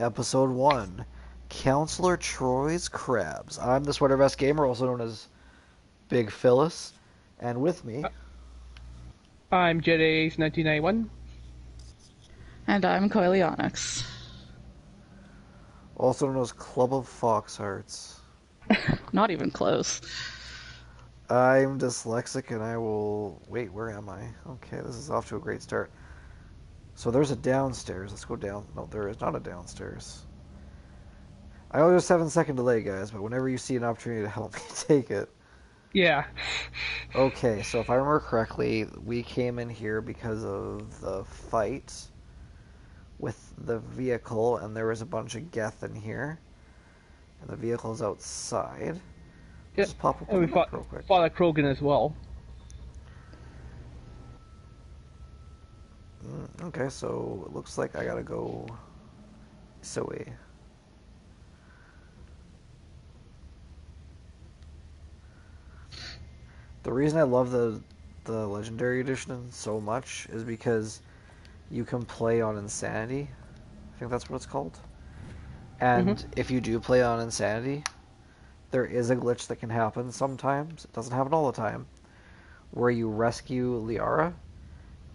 Episode 1, Councillor Troy's Crabs. I'm the Sweater Vest Gamer, also known as Big Phyllis, and with me, I'm Jedi 1991. And I'm Coily Onyx. also known as Club of Foxhearts. Not even close. I'm dyslexic and I will... Wait, where am I? Okay, this is off to a great start. So there's a downstairs. Let's go down. No, there is not a downstairs. I know there's a 7-second delay, guys, but whenever you see an opportunity to help me, take it. Yeah. Okay, so if I remember correctly, we came in here because of the fight with the vehicle, and there was a bunch of Geth in here. And the vehicle's outside. Yeah. Just pop up And we real quick. fought a Krogan as well. Okay, so it looks like I gotta go this way. The reason I love the Legendary Edition so much is because you can play on Insanity. I think that's what it's called. And if you do play on Insanity, there is a glitch that can happen sometimes. It doesn't happen all the time. Where you rescue Liara,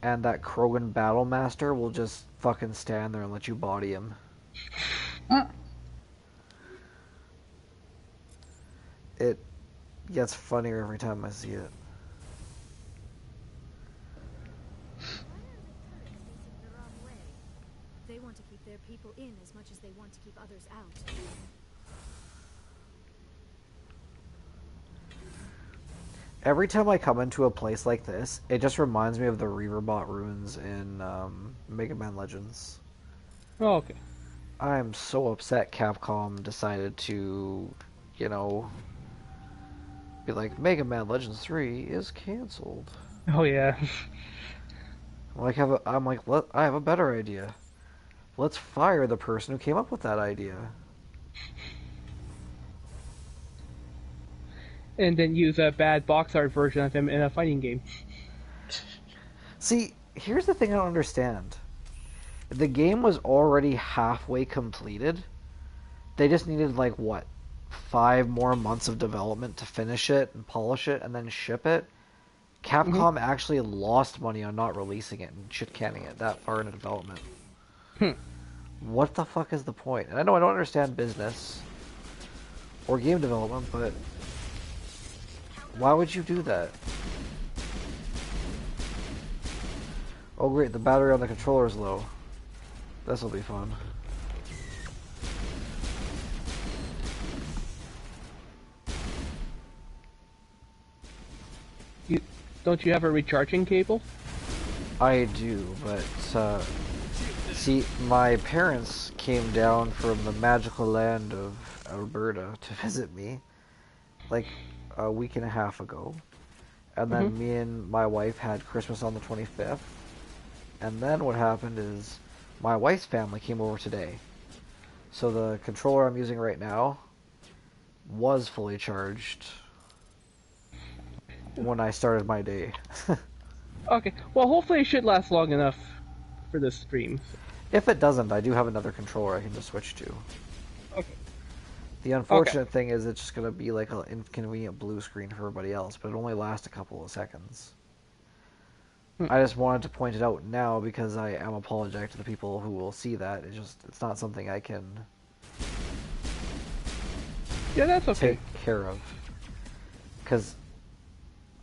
and that Krogan Battle Master will just fucking stand there and let you body him. It gets funnier every time I see it. They want to keep their people in as much as they want to keep others out. Every time I come into a place like this, it just reminds me of the Reaverbot ruins in Mega Man Legends. Oh, okay. I'm so upset Capcom decided to, you know, be like, Mega Man Legends 3 is cancelled. Oh, yeah. I have a better idea. Let's fire the person who came up with that idea. And then use a bad box art version of him in a fighting game. See, here's the thing I don't understand. The game was already halfway completed. They just needed, like, what, 5 more months of development to finish it and polish it and then ship it? Capcom actually lost money on not releasing it and shit-canning it that far into development. What the fuck is the point? And I know I don't understand business or game development, but why would you do that? Oh great, the battery on the controller is low. This'll be fun. Don't you have a recharging cable? I do, but see, my parents came down from the magical land of Alberta to visit me, like a week and a half ago, and then me and my wife had Christmas on the 25th, and then what happened is my wife's family came over today, so the controller I'm using right now was fully charged when I started my day. Okay. Well, hopefully it should last long enough for this stream. If it doesn't, I do have another controller I can just switch to. Okay. The unfortunate thing is it's just going to be like an inconvenient blue screen for everybody else, but it only lasts a couple of seconds. I just wanted to point it out now because I am apologetic to the people who will see that. It's not something I can Yeah, that's okay. take care of. Because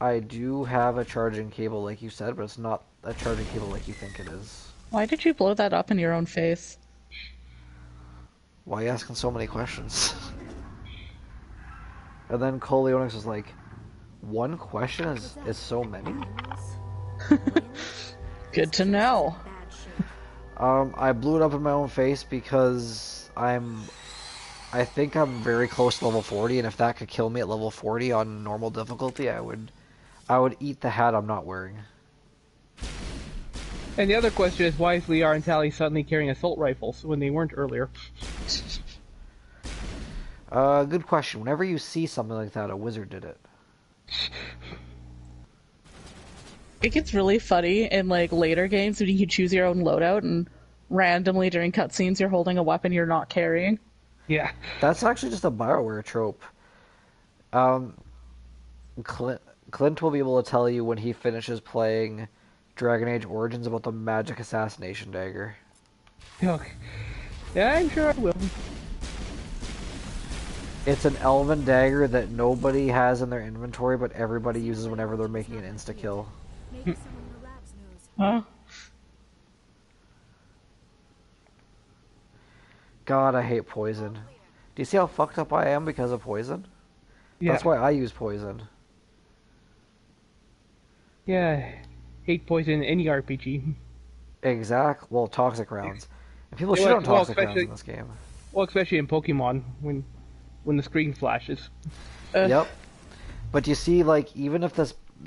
I do have a charging cable like you said, but it's not a charging cable like you think it is. Why did you blow that up in your own face? Why are you asking so many questions? And then Coleonix was like, one question is so many? Good to know. I blew it up in my own face because I think I'm very close to level 40, and if that could kill me at level 40 on normal difficulty, I would eat the hat I'm not wearing. And the other question is, why is Liara and Tally suddenly carrying assault rifles when they weren't earlier? Good question. Whenever you see something like that, a wizard did it. It gets really funny in like later games when you can choose your own loadout and randomly during cutscenes you're holding a weapon you're not carrying. Yeah. That's actually just a Bioware trope. Um, Clint will be able to tell you when he finishes playing Dragon Age Origins about the magic assassination dagger. Okay. Yeah, I'm sure I will. It's an elven dagger that nobody has in their inventory, but everybody uses whenever they're making an insta-kill. Maybe someone in the labs knows. Huh? God, I hate poison. Do you see how fucked up I am because of poison? Yeah. That's why I use poison. Yeah. Hate poison in any RPG. Exact. Well, toxic rounds. And people Yeah, shit on well, toxic rounds especially- in this game. Well, especially in Pokemon when the screen flashes. Yep. But you see, like, even if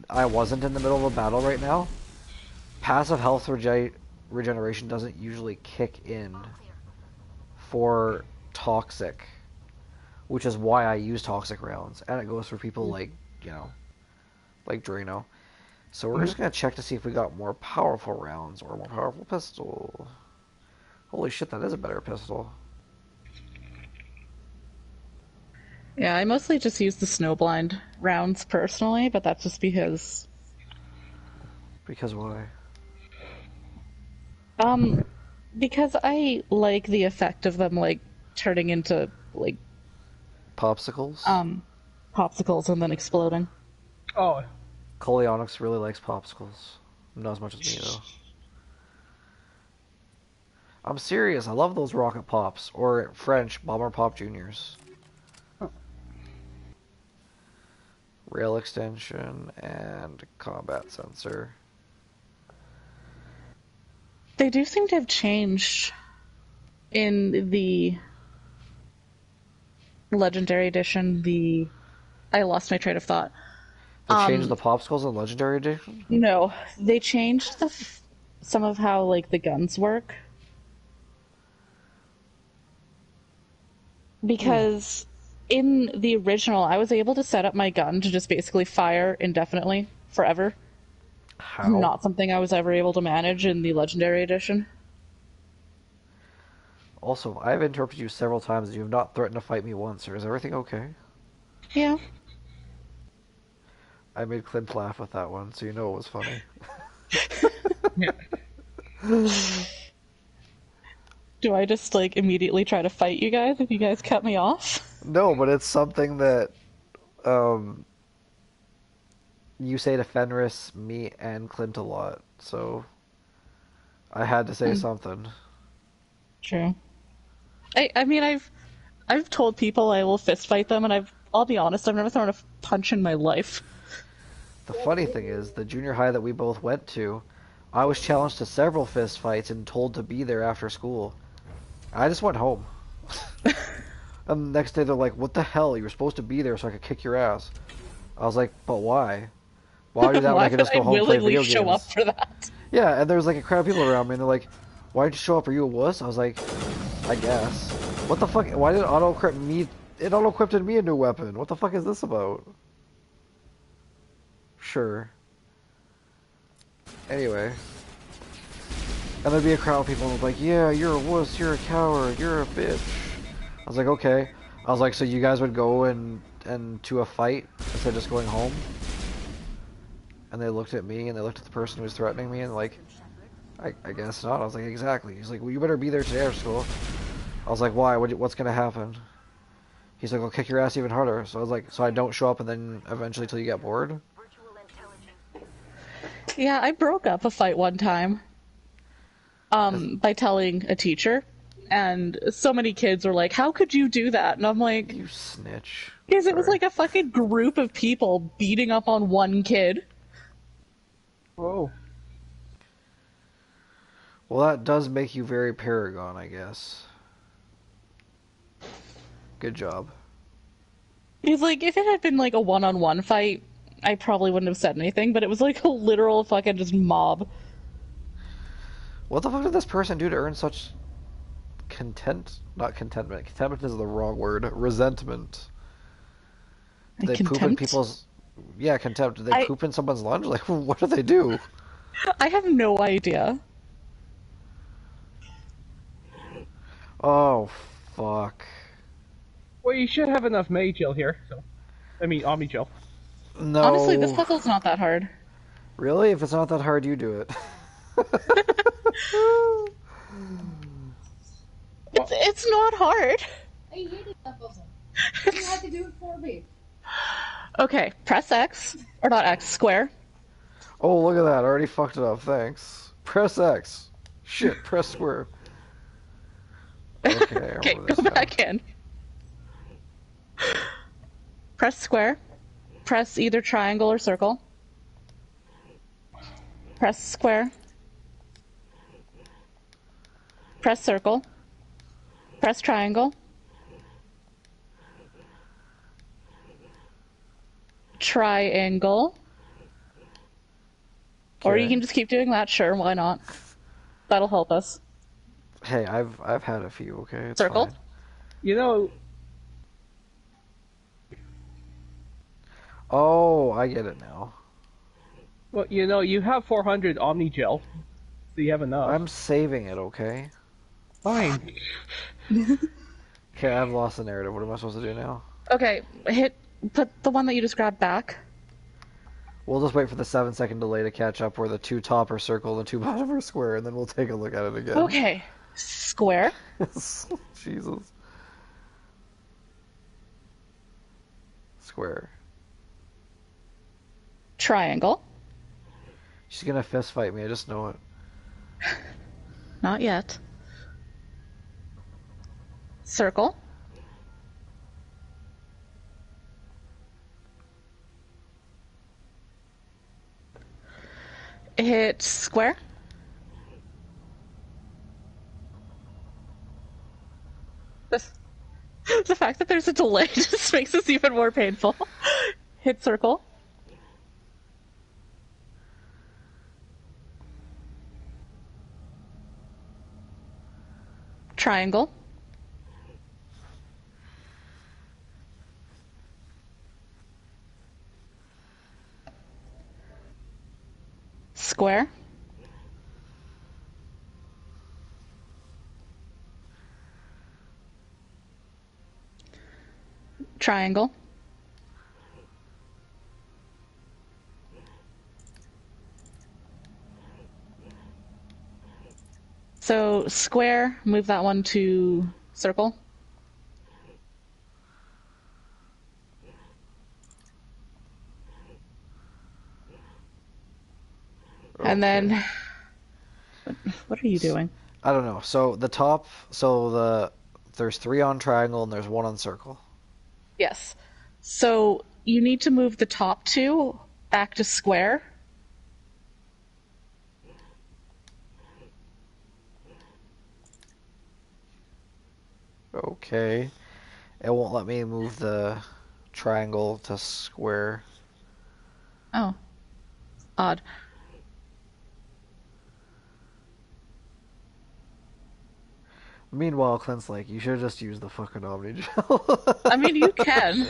I wasn't in the middle of a battle right now, passive health regeneration doesn't usually kick in for toxic, which is why I use toxic rounds, and it goes for people like, like Drano. So we're just gonna check to see if we got more powerful rounds or a more powerful pistol. Holy shit, that is a better pistol. Yeah, I mostly just use the snowblind rounds personally, but that's just because Because why? because I like the effect of them like turning into like Popsicles? popsicles and then exploding. Oh, Coleonyx really likes popsicles. Not as much as me, though. I'm serious, I love those rocket pops, or French, bomber pop juniors. Rail extension and combat sensor. They do seem to have changed in the Legendary Edition. I lost my train of thought. They changed the popsicles in Legendary Edition? No, they changed some of how like the guns work. Because in the original, I was able to set up my gun to just basically fire indefinitely, forever. How? Not something I was ever able to manage in the Legendary Edition. Also, I've interrupted you several times and you have not threatened to fight me once, sir. Is everything okay? Yeah. I made Clint laugh with that one, so you know it was funny. Do I just like immediately try to fight you guys if you guys cut me off? No, but it's something that you say to Fenris, me, and Clint a lot, so I had to say something. True. I mean I've told people I will fist fight them, and I'll be honest, I've never thrown a punch in my life. The funny thing is, the junior high that we both went to, I was challenged to several fist fights and told to be there after school. I just went home. And the next day they're like, what the hell? You were supposed to be there so I could kick your ass. I was like, but why? Why do that when Why I could would just go home and play willingly video show games? up for that? Yeah, and there was like a crowd of people around me and they're like, why did you show up? Are you a wuss? I was like, I guess. What the fuck? Why did it auto-equip me? It auto-equipped me a new weapon. What the fuck is this about? Sure. Anyway. And there'd be a crowd of people and like, yeah, you're a wuss, you're a coward, you're a bitch. I was like, okay. I was like, so you guys would go and to a fight instead of just going home? And they looked at me and they looked at the person who was threatening me and like, I guess not. I was like, exactly. He's like, well, you better be there today after school. I was like, why? What's gonna happen? He's like, I'll kick your ass even harder. So I was like, so I don't show up and then eventually till you get bored? Yeah, I broke up a fight one time. By telling a teacher, and so many kids were like, how could you do that? And I'm like, You snitch. because it was Sorry. like a fucking group of people beating up on one kid. whoa. Well, that does make you very Paragon, I guess. Good job. He's like, if it had been like a one-on-one fight, I probably wouldn't have said anything, but it was like a literal fucking just mob. What the fuck did this person do to earn such not contentment. Contentment is the wrong word. Resentment. Did they poop in Contempt? people's... Yeah, contempt. Did they I- poop in someone's lunch? Like, what do they do? I have no idea. Oh, fuck. Well, you should have enough Mage Gel here. So, I mean, Omni Gel. Honestly, this No. puzzle's not that hard. Really? If it's not that hard, you do it. It's not hard. I hated that puzzle. You had to do it for me. Okay, press X, or not X, square. Oh, look at that. I already fucked it up. Thanks. Press X. Shit, press square. Okay, I Okay, remember go this now. back in. Press square. Press either triangle or circle. Press square. Press circle. Press triangle. Triangle. Or you Okay. can just keep doing that, sure, why not? That'll help us. Hey, I've had a few, okay? It's Circle. fine. You know, Oh, I get it now. well, you know, you have 400 Omni Gel, so you have enough. I'm saving it, okay? Fine. Okay, I've lost the narrative. What am I supposed to do now? Okay, put the one that you just grabbed back. We'll just wait for the 7-second delay to catch up where the 2 top are circle and the 2 bottom are square, and then we'll take a look at it again. Okay, square. Jesus. Square. Triangle. She's gonna fist fight me, I just know it. Not yet. Circle. Hit square. The fact that there's a delay just makes this even more painful. Hit circle. Triangle. Square. Triangle. So square, move that one to circle. And then, what are you doing? I don't know. So the top, there's 3 on triangle and there's 1 on circle. Yes. So you need to move the top 2 back to square. Okay. It won't let me move the triangle to square. Oh. Odd. Meanwhile, Clint's like, you should have just used the fucking Omni Gel. I mean, you can.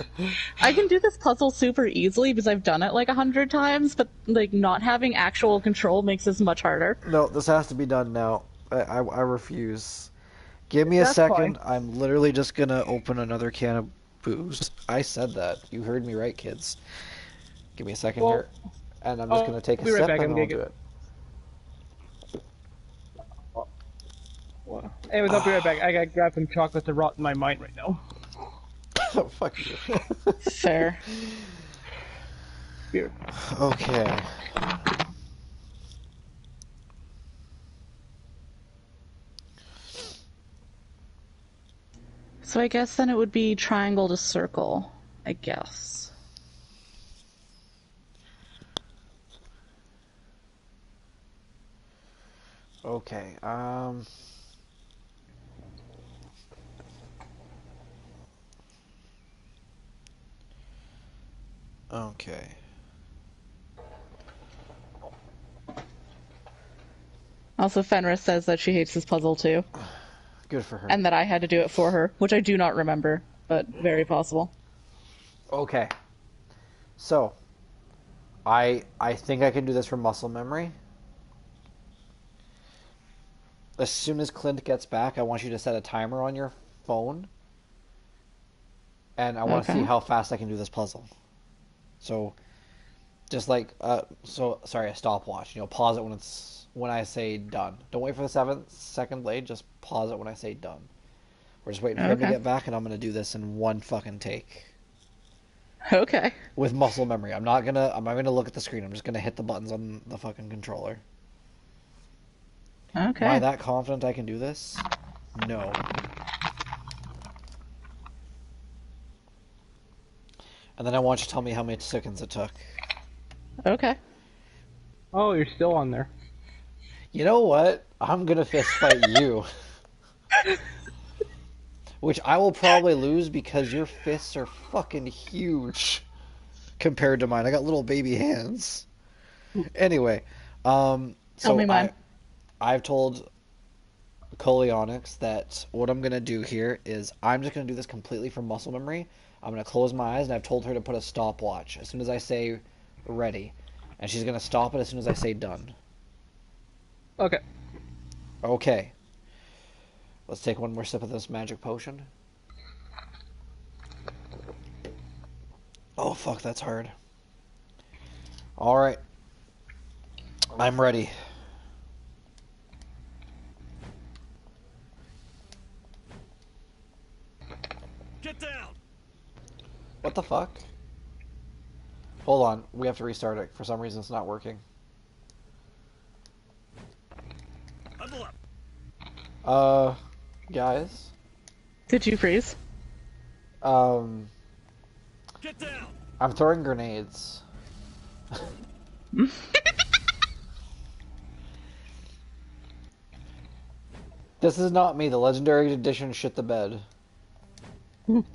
I can do this puzzle super easily because I've done it like 100 times, but like not having actual control makes this much harder. No, this has to be done now. I refuse. Give me a That's second. fine. I'm literally just gonna open another can of booze. I said that. You heard me right, kids. Give me a second Well, here. And I'm just gonna take a be right sip back, and I'm then I'll gonna do get- it. Well, anyways, I'll be right back. I gotta grab some chocolate to rot in my mind right now. Oh, fuck you. Fair. Here. Okay. So I guess then it would be triangle to circle, I guess. Okay. Okay. Also, Fenris says that she hates this puzzle too, Good for her. and that I had to do it for her, which I do not remember, but very possible. Okay. So, I think I can do this from muscle memory. as soon as Clint gets back, I want you to set a timer on your phone, and I want to see Okay. how fast I can do this puzzle. So, just like, sorry, a stopwatch. Pause it when I say done. Don't wait for the 7-second delay. Just pause it when I say done. We're just waiting for him to Okay. get back, and I'm gonna do this in one fucking take Okay. with muscle memory. I'm not gonna look at the screen. I'm just gonna hit the buttons on the fucking controller. Am I Okay. that confident I can do this? No. And then I want you to tell me how many seconds it took. Okay. Oh, you're still on there. You know what? I'm gonna fist fight you. Which I will probably lose because your fists are fucking huge compared to mine. I got little baby hands. Anyway, Tell so me mine. I've told Colionics that what I'm gonna do here is I'm just gonna do this completely from muscle memory. I'm gonna close my eyes and I've told her to put a stopwatch as soon as I say ready, and she's gonna stop it as soon as I say done. Okay. Okay. Let's take one more sip of this magic potion. Oh fuck, that's hard. All right, I'm ready. Get down! What the fuck? Hold on, we have to restart it. For some reason, it's not working. Level up! Guys, Did you freeze? um, Get down! I'm throwing grenades. This is not me. The legendary edition shit the bed.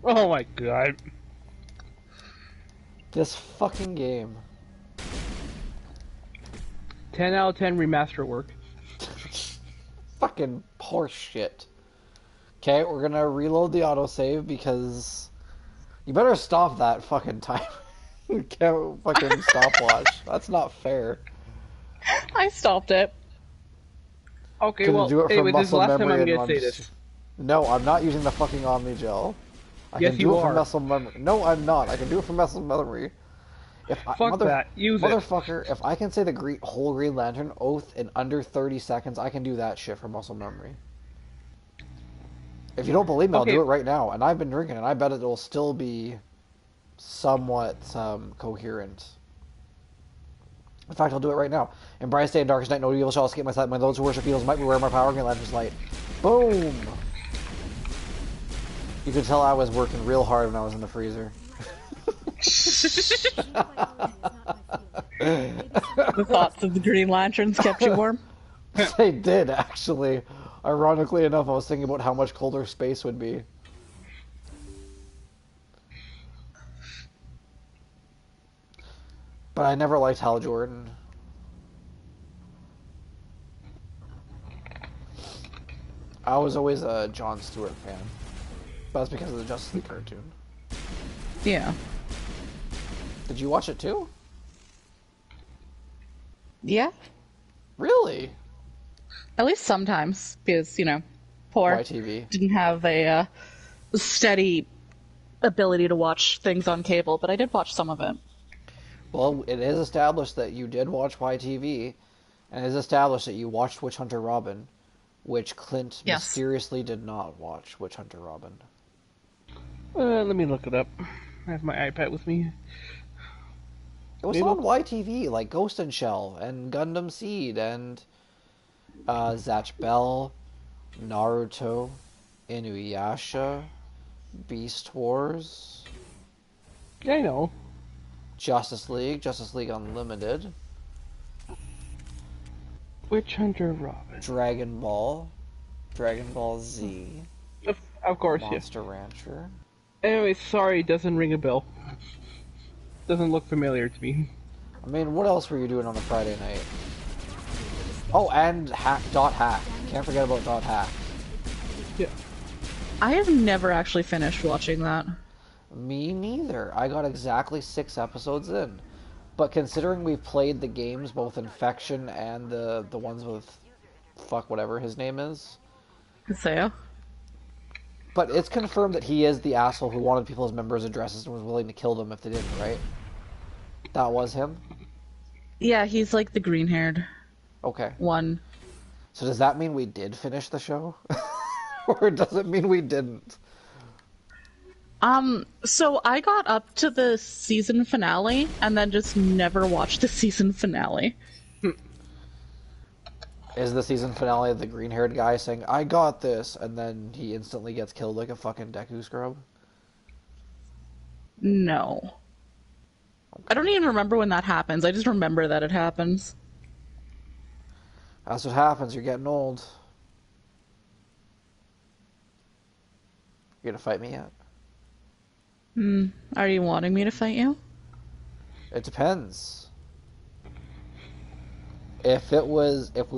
Oh my god. This fucking game. 10 out of 10 remaster work. Fucking horse shit. Okay, we're gonna reload the autosave because you better stop that fucking time. Can't fucking stopwatch. That's not fair. I stopped it. Okay, Gonna well, do it for anyway, this is the muscle last time memory I'm and gonna say just- this. No, I'm not using the fucking Omni Gel. I Yes, can do you it for are. muscle memory. No, I'm not. I can do it for muscle memory. Fuck that. Use it. Motherfucker, if I can say the whole Green Lantern oath in under 30 seconds, I can do that shit for muscle memory. If you don't believe me, I'll Okay. do it right now. And I've been drinking, and I bet it will still be somewhat coherent. In fact, I'll do it right now. In brightest day and darkest night, no evil shall escape my sight. When those who worship evils might beware my power, Green Lantern's light. Boom! You could tell I was working real hard when I was in the freezer. The thoughts of the Green Lanterns kept you warm. They did, actually. Ironically enough, I was thinking about how much colder space would be. But I never liked Hal Jordan. I was always a Jon Stewart fan. But that's because of the Justice League cartoon. Yeah. Did you watch it too? Yeah. Really? At least sometimes, because, poor. YTV. Didn't have a steady ability to watch things on cable, but I did watch some of it. Well, it is established that you did watch YTV, and it is established that you watched Witch Hunter Robin, which Clint Yes. mysteriously did not watch Witch Hunter Robin. Let me look it up. I have my iPad with me. It was Maybe- on YTV, like Ghost and Shell, and Gundam Seed, and Zatch Bell, Naruto, Inuyasha, Beast Wars, Yeah, I know. Justice League Unlimited, Witch Hunter Robin. Dragon Ball Z, Of course, yes. Monster Rancher. Anyway, sorry, doesn't ring a bell. Doesn't look familiar to me. I mean, what else were you doing on a Friday night? Oh, and Dot Hack. Can't forget about Dot Hack. Yeah. I have never actually finished watching that. Me neither. I got exactly 6 episodes in. But considering we've played the games, both Infection and the ones with fuck whatever his name is. Saya. But it's confirmed that he is the asshole who wanted people's members' addresses and was willing to kill them if they didn't, right? That was him? Yeah, he's like the green-haired Okay. one. So does that mean we did finish the show? Or does it mean we didn't? So I got up to the season finale and then just never watched the season finale. Is the season finale the green-haired guy saying, I got this, and then he instantly gets killed like a fucking Deku scrub? No. I don't even remember when that happens. I just remember that it happens. That's what happens, you're getting old. You gonna fight me yet? Are you wanting me to fight you? It depends. If we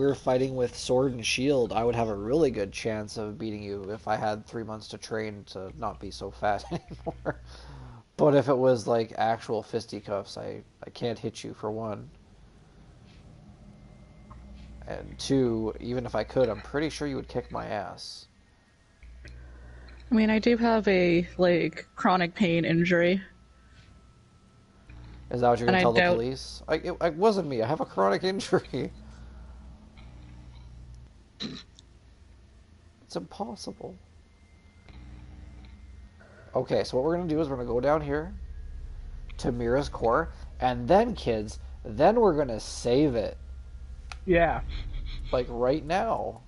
were fighting with sword and shield, I would have a really good chance of beating you if I had 3 months to train to not be so fat anymore. But if it was like actual fisticuffs, I can't hit you for one. And two, even if I could, I'm pretty sure you would kick my ass. I mean, I do have a, like, chronic pain injury. Is that what you're gonna And I tell the doubt- police? It wasn't me. I have a chronic injury. It's impossible. Okay, so what we're gonna do is we're gonna go down here to Mira's core, and then, kids, then we're gonna save it. Yeah. Like right now.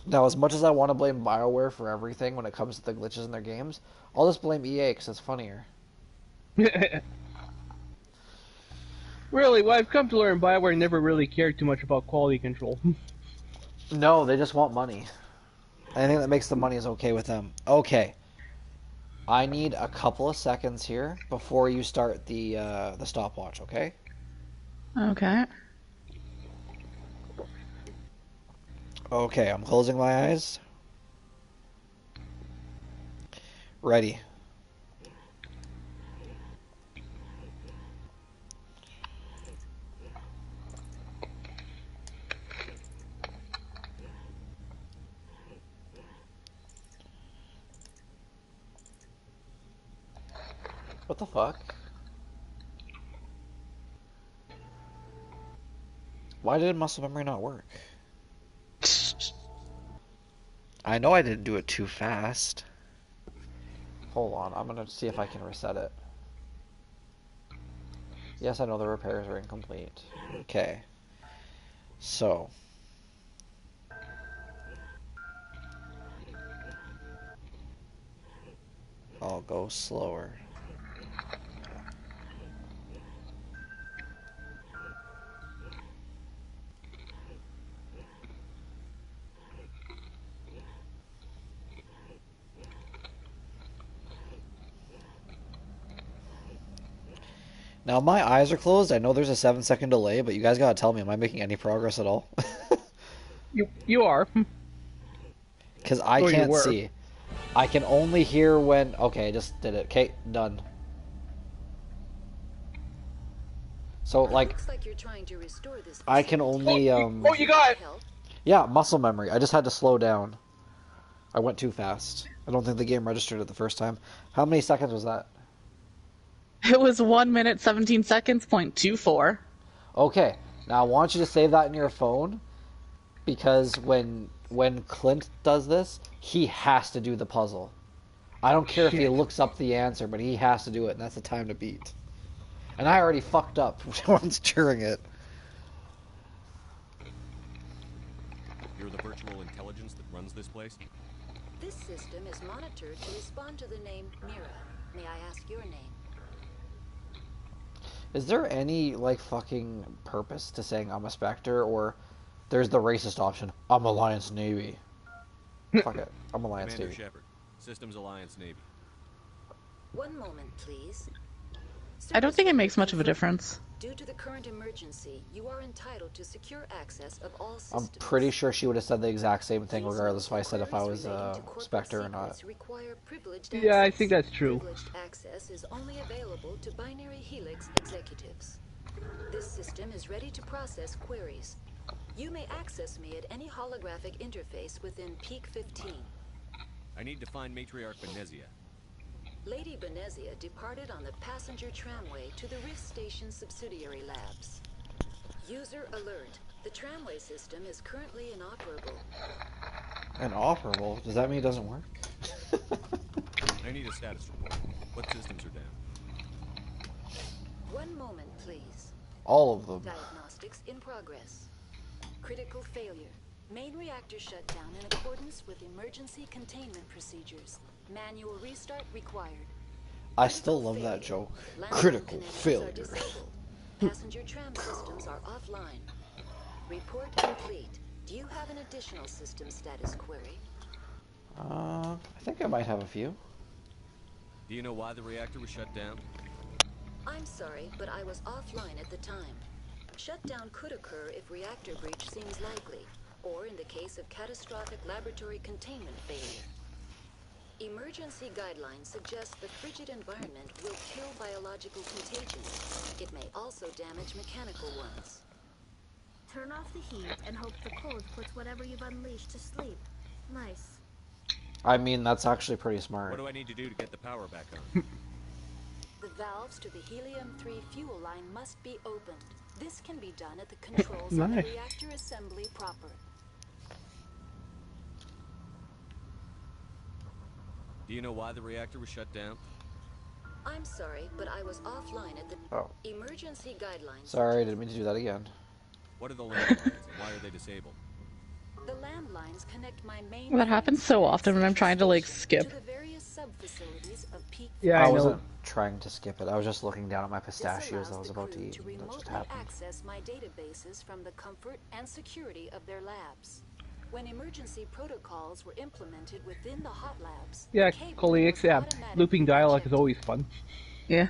Now, as much as I want to blame BioWare for everything when it comes to the glitches in their games, I'll just blame EA because it's funnier. Really, what I've come to learn, BioWare never really cared too much about quality control. No, they just want money. Anything that makes the money is okay with them. Okay. I need a couple of seconds here before you start the stopwatch, okay? Okay. Okay, I'm closing my eyes. Ready. What the fuck? Why did muscle memory not work? I know I didn't do it too fast. Hold on, I'm gonna see if I can reset it. Yes, I know the repairs are incomplete. Okay. So. I'll go slower. Now my eyes are closed. I know there's a 7-second delay, but you guys gotta tell me, am I making any progress at all? You are. Because I Or you can't were. see. I can only hear when... Okay, just did it. Okay, done. So, like, Looks like you're trying to restore this I can only, Oh, you got it! help. Yeah, muscle memory. I just had to slow down. I went too fast. I don't think the game registered it the first time. How many seconds was that? It was 1 minute, 17 seconds, .24. Okay, now I want you to save that in your phone, because when Clint does this, he has to do the puzzle. I don't care if he looks up the answer, but he has to do it, and that's the time to beat. And I already fucked up once during it. You're the virtual intelligence that runs this place? This system is monitored to respond to the name Mira. May I ask your name? Is there any, like, fucking purpose to saying I'm a Spectre, or there's the racist option, I'm Alliance Navy? Fuck it, I'm Alliance Commander Navy. Shepard, Systems Alliance Navy. One moment, please. I don't think it makes much of a difference. Due to the current emergency, you are entitled to secure access of all I'm systems. pretty sure she would have said the exact same thing Please regardless if note I said if I queries was relating a to corporate Spectre or not. secrets require privileged Yeah, I access. think that's true. Privileged access is only available to binary helix executives. This system is ready to process queries. You may access me at any holographic interface within Peak 15. I need to find Matriarch Benezia. Lady Benezia departed on the passenger tramway to the Rift Station subsidiary labs. User alert. The tramway system is currently inoperable. Inoperable? Does that mean it doesn't work? I need a status report. What systems are down? 1 moment, please. All of them. Diagnostics in progress. Critical failure. Main reactor shut down in accordance with emergency containment procedures. Manual restart required. I still love that joke. Critical failure. Passenger tram systems are offline. Report complete. Do you have an additional system status query? I think I might have a few. Do you know why the reactor was shut down? I'm sorry, but I was offline at the time. Shutdown could occur if reactor breach seems likely, or in the case of catastrophic laboratory containment failure. Emergency guidelines suggest the frigid environment will kill biological contagions. It may also damage mechanical ones. Turn off the heat and hope the cold puts whatever you've unleashed to sleep. Nice. I mean, that's actually pretty smart. What do I need to do to get the power back on? The valves to the helium-3 fuel line must be opened. This can be done at the controls on the Nice. reactor assembly proper. Do you know why the reactor was shut down? I'm sorry, but I was offline at the Oh, emergency guidelines. sorry, I didn't mean to do that again. What are the landlines and why are they disabled? The landlines connect my main That happens so often when I'm trying to, like, skip. to the various sub-facilities of Peak. Yeah, I I wasn't know. trying to skip it. I was just looking down at my This pistachios allows I was the about to crew eat. to And that just remotely happened. access my databases from the comfort and security of their labs. When emergency protocols were implemented within the hot labs, Yeah, cabling Coley, was except automatically looping dialogue is ejected. always fun. Yeah.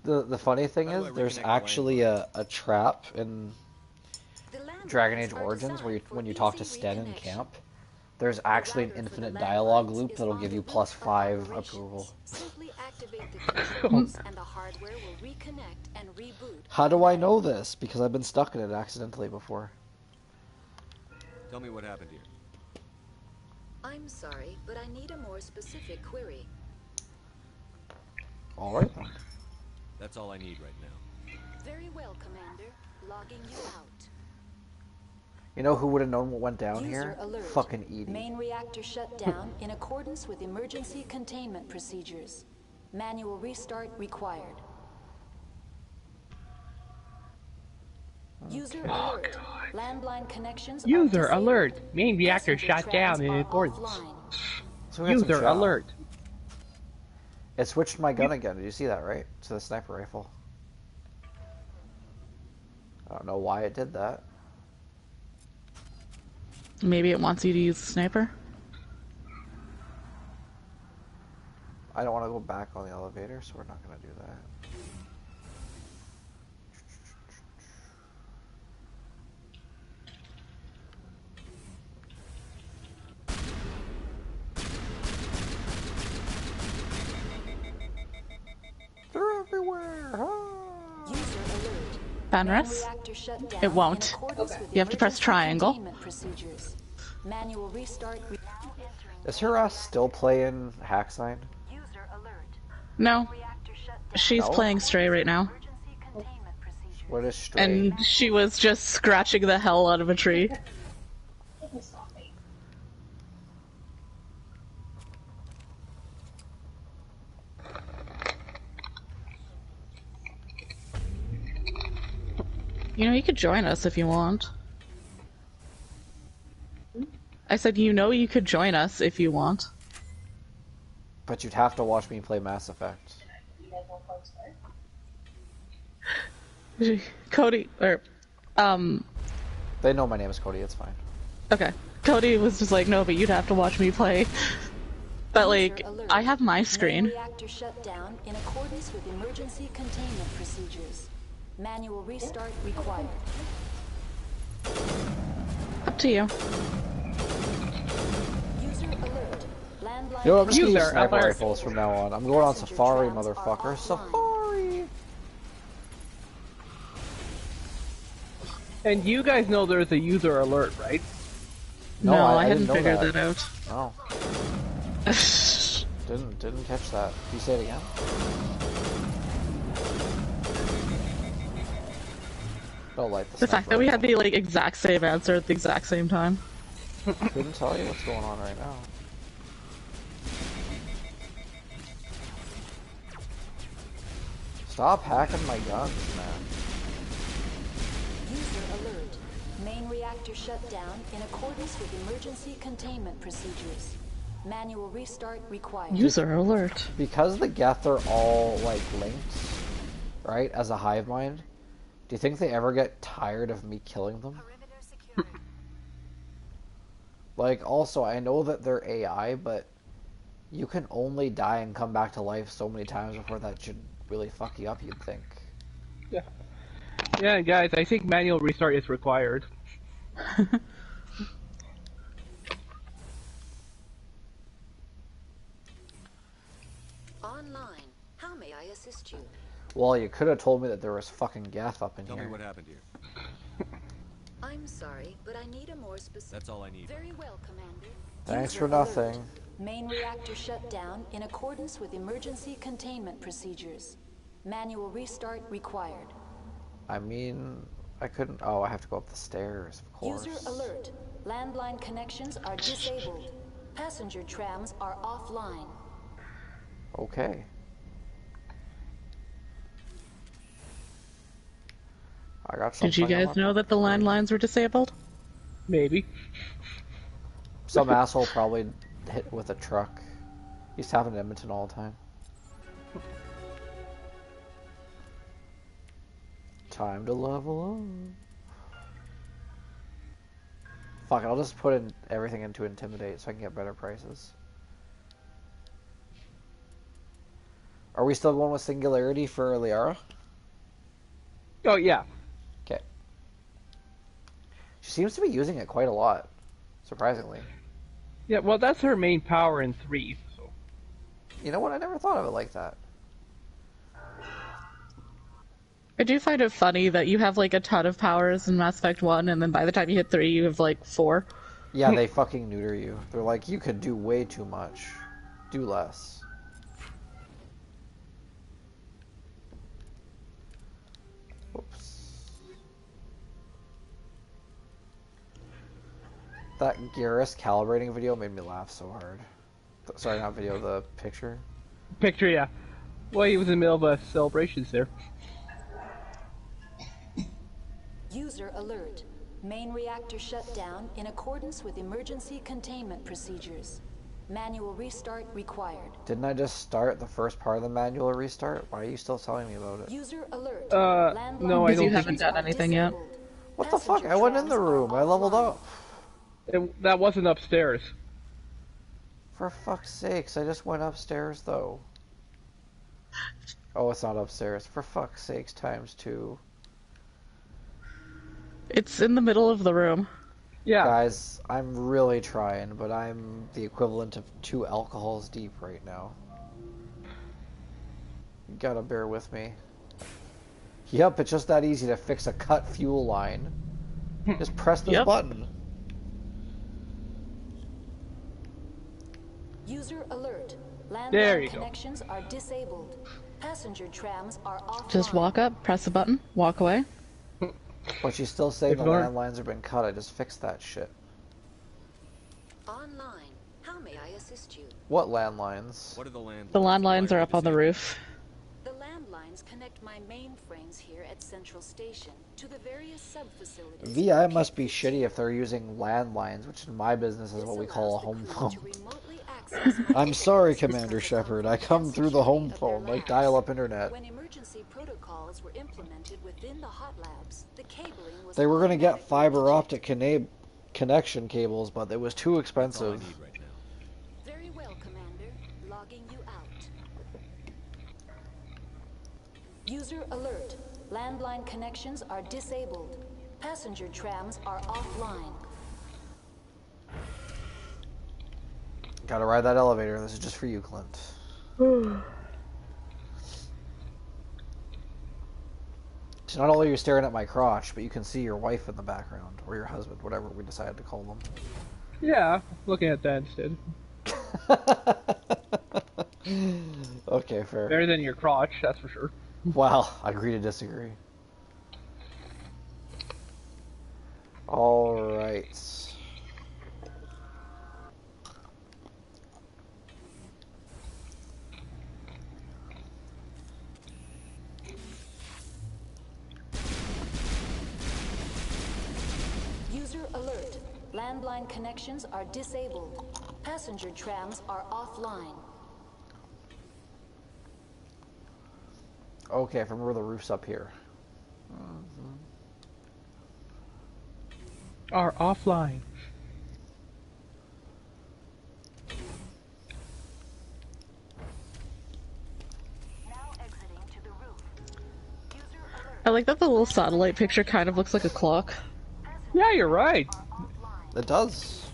The funny thing How do is, I there's reconnect the actually landline? a trap in The landlines Dragon Age are Origins where you, designed for when you talk to easy Sten in reconnection. camp, there's actually an The router for infinite the dialogue landlines loop is that'll on give the you loop plus of 5 operations. approval. Simply activate the controls and the hardware will reconnect and reboot. How do I know this? Because I've been stuck in it accidentally before. Tell me what happened here. I'm sorry, but I need a more specific query. Alright then. That's all I need right now. Very well, Commander. Logging you out. You know who would have known what went down User here? alert. Fucking Edie. Main reactor shut down in accordance with emergency containment procedures. Manual restart required. User alert. Landline connections are User disabled. alert. Main reactor Passenger shut down trams in are accordance. offline. So we got some User shot. alert. It switched my gun again. Did you see that, right? To the sniper rifle. I don't know why it did that. Maybe it wants you to use the sniper. I don't want to go back on the elevator, so we're not going to do that. They're everywhere! Ah! User alert. Fenris? Main reactor shut down It won't. in accordance with You have to press emergency triangle. containment procedures. Manual restart. Is her ass still playing Hacksign? User alert. No. Reactor shut down. She's No? playing Stray right now. Emergency containment procedures. What is Stray? And she was just scratching the hell out of a tree. You know, you could join us if you want. I said, you know, you could join us if you want. But you'd have to watch me play Mass Effect. Cody, or, They know my name is Cody, it's fine. okay. Cody was just like, no, but you'd have to watch me play. But, like, User alert. I have my Main screen. reactor shut down in accordance with emergency containment procedures. Manual restart required. Up to you. User alert. Landline. You know what, I'm just gonna use User sniper alert. rifles from now on. I'm going on Passenger safari, trams are motherfucker. offline. Safari! And you guys know there's a user alert, right? No, No, I I didn't hadn't know figured that. that out. Oh, didn't catch that. Can you say it again? Don't light The fact that we had the like exact same answer at the exact same time. Couldn't tell you what's going on right now. Stop hacking my guns, man. User alert. Main reactor shut down in accordance with emergency containment procedures. Manual restart required. User alert. Because the Geth are all, like, linked, right, as a hive mind, do you think they ever get tired of me killing them? Like, also, I know that they're AI, but you can only die and come back to life so many times before that should really fuck you up, you'd think. Yeah. Yeah, guys, I think manual restart is required. Online. How may I assist you? Well, you could have told me that there was fucking Geth up in Tell here. me what happened here. I'm sorry, but I need a more specific... That's all I need. Very well, Commander. Thanks User for nothing. alert. Main reactor shut down in accordance with emergency containment procedures. Manual restart required. I mean, I couldn't... Oh, I have to go up the stairs, of course. User alert. Landline connections are disabled. Passenger trams are offline. Okay. I got something. Did you guys know that the landlines were disabled? Maybe. Some asshole probably hit with a truck. Used to have in Edmonton all the time. Time to level up. Fuck it, I'll just put in everything into Intimidate so I can get better prices. Are we still going with Singularity for Liara? Oh, yeah. Okay. She seems to be using it quite a lot, surprisingly. Yeah, well, that's her main power in 3. So. You know what? I never thought of it like that. I do find it funny that you have like a ton of powers in Mass Effect 1, and then by the time you hit 3, you have like 4. Yeah, they fucking neuter you. They're like, you could do way too much. Do less. Oops. That Garrus calibrating video made me laugh so hard. Sorry, not video, the picture. Picture, yeah. Well, he was in the middle of a celebrations there. User alert. Main reactor shut down in accordance with emergency containment procedures. Manual restart required. Didn't I just start the first part of the manual restart? Why are you still telling me about it? User alert. No, I Because don't you think haven't done anything yet. What the fuck? I went in the room. I leveled up. that wasn't upstairs. For fuck's sakes, I just went upstairs though. Oh, it's not upstairs. For fuck's sakes, ×2. It's in the middle of the room. Yeah. Guys, I'm really trying, but I'm the equivalent of 2 alcohols deep right now. You gotta bear with me. Yep, it's just that easy to fix a cut fuel line. Just press this button. User alert. There you Landline go. connections are disabled. Passenger trams are offline. Just walk up, press a button, walk away. But you still say If the you're- landlines have been cut. I just fixed that shit. Online. How may I assist you? What landlines? What are the landlines? The landlines Why are up on the disabled? roof. The landlines connect my mainframes here at Central Station to the various sub-facilities. VI must be shitty if they're using landlines, which in my business is what we call a home This phone. allows the crew to remotely access my I'm sorry, systems Commander from Shepard. the I come through the home security of their phone, like labs. dial-up internet. When emergency protocols were implemented within the hot labs, the cabling was They were going to get automatically fiber detected. optic connection cables, but it was too That's all I expensive. need right now. Very well, Commander. Logging you out. User alert. Landline connections are disabled. Passenger trams are offline. Gotta ride that elevator. This is just for you, Clint. So not only are you staring at my crotch, but you can see your wife in the background, or your husband, whatever we decided to call them. Yeah, looking at that instead. Okay, fair. Better than your crotch, that's for sure. Well, I agree to disagree. Alright. User alert. Landline connections are disabled. Passenger trams are offline. Okay, if I remember the roof's up here. Are offline. I like that the little satellite picture kind of looks like a clock. Yeah, you're right. It does.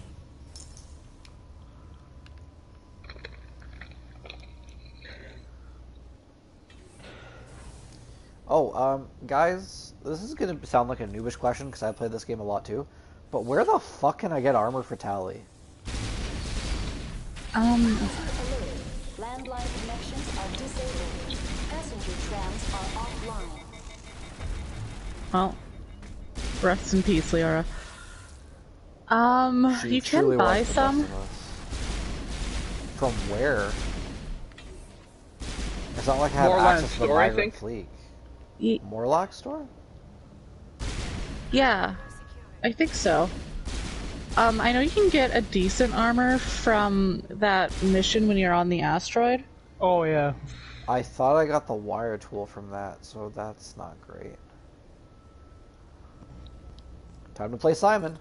Oh, guys, this is gonna sound like a noobish question because I played this game a lot too. But where the fuck can I get armor for Tally? Landline connections are disabled. Passenger trams are offline. Well, rest in peace, Liara. She You truly can buy was the best some. of us. From where? It's not like I have Moorland access to the store, I migrant think. fleet. Ye- Morlock store? Yeah, I think so. I know you can get a decent armor from that mission when you're on the asteroid. Oh, yeah. I thought I got the wire tool from that, so that's not great. Time to play Simon.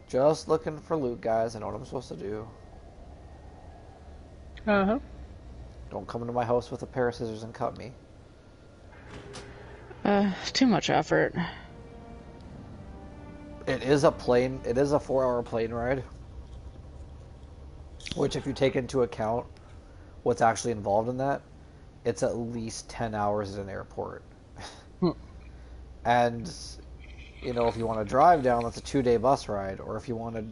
Just looking for loot, guys. I know what I'm supposed to do. Uh-huh. Don't come into my house with a pair of scissors and cut me. Too much effort. It is a 4-hour plane ride. Which, if you take into account what's actually involved in that, it's at least 10 hours at an airport. And, you know, if you want to drive down, that's a 2-day bus ride. Or if you want to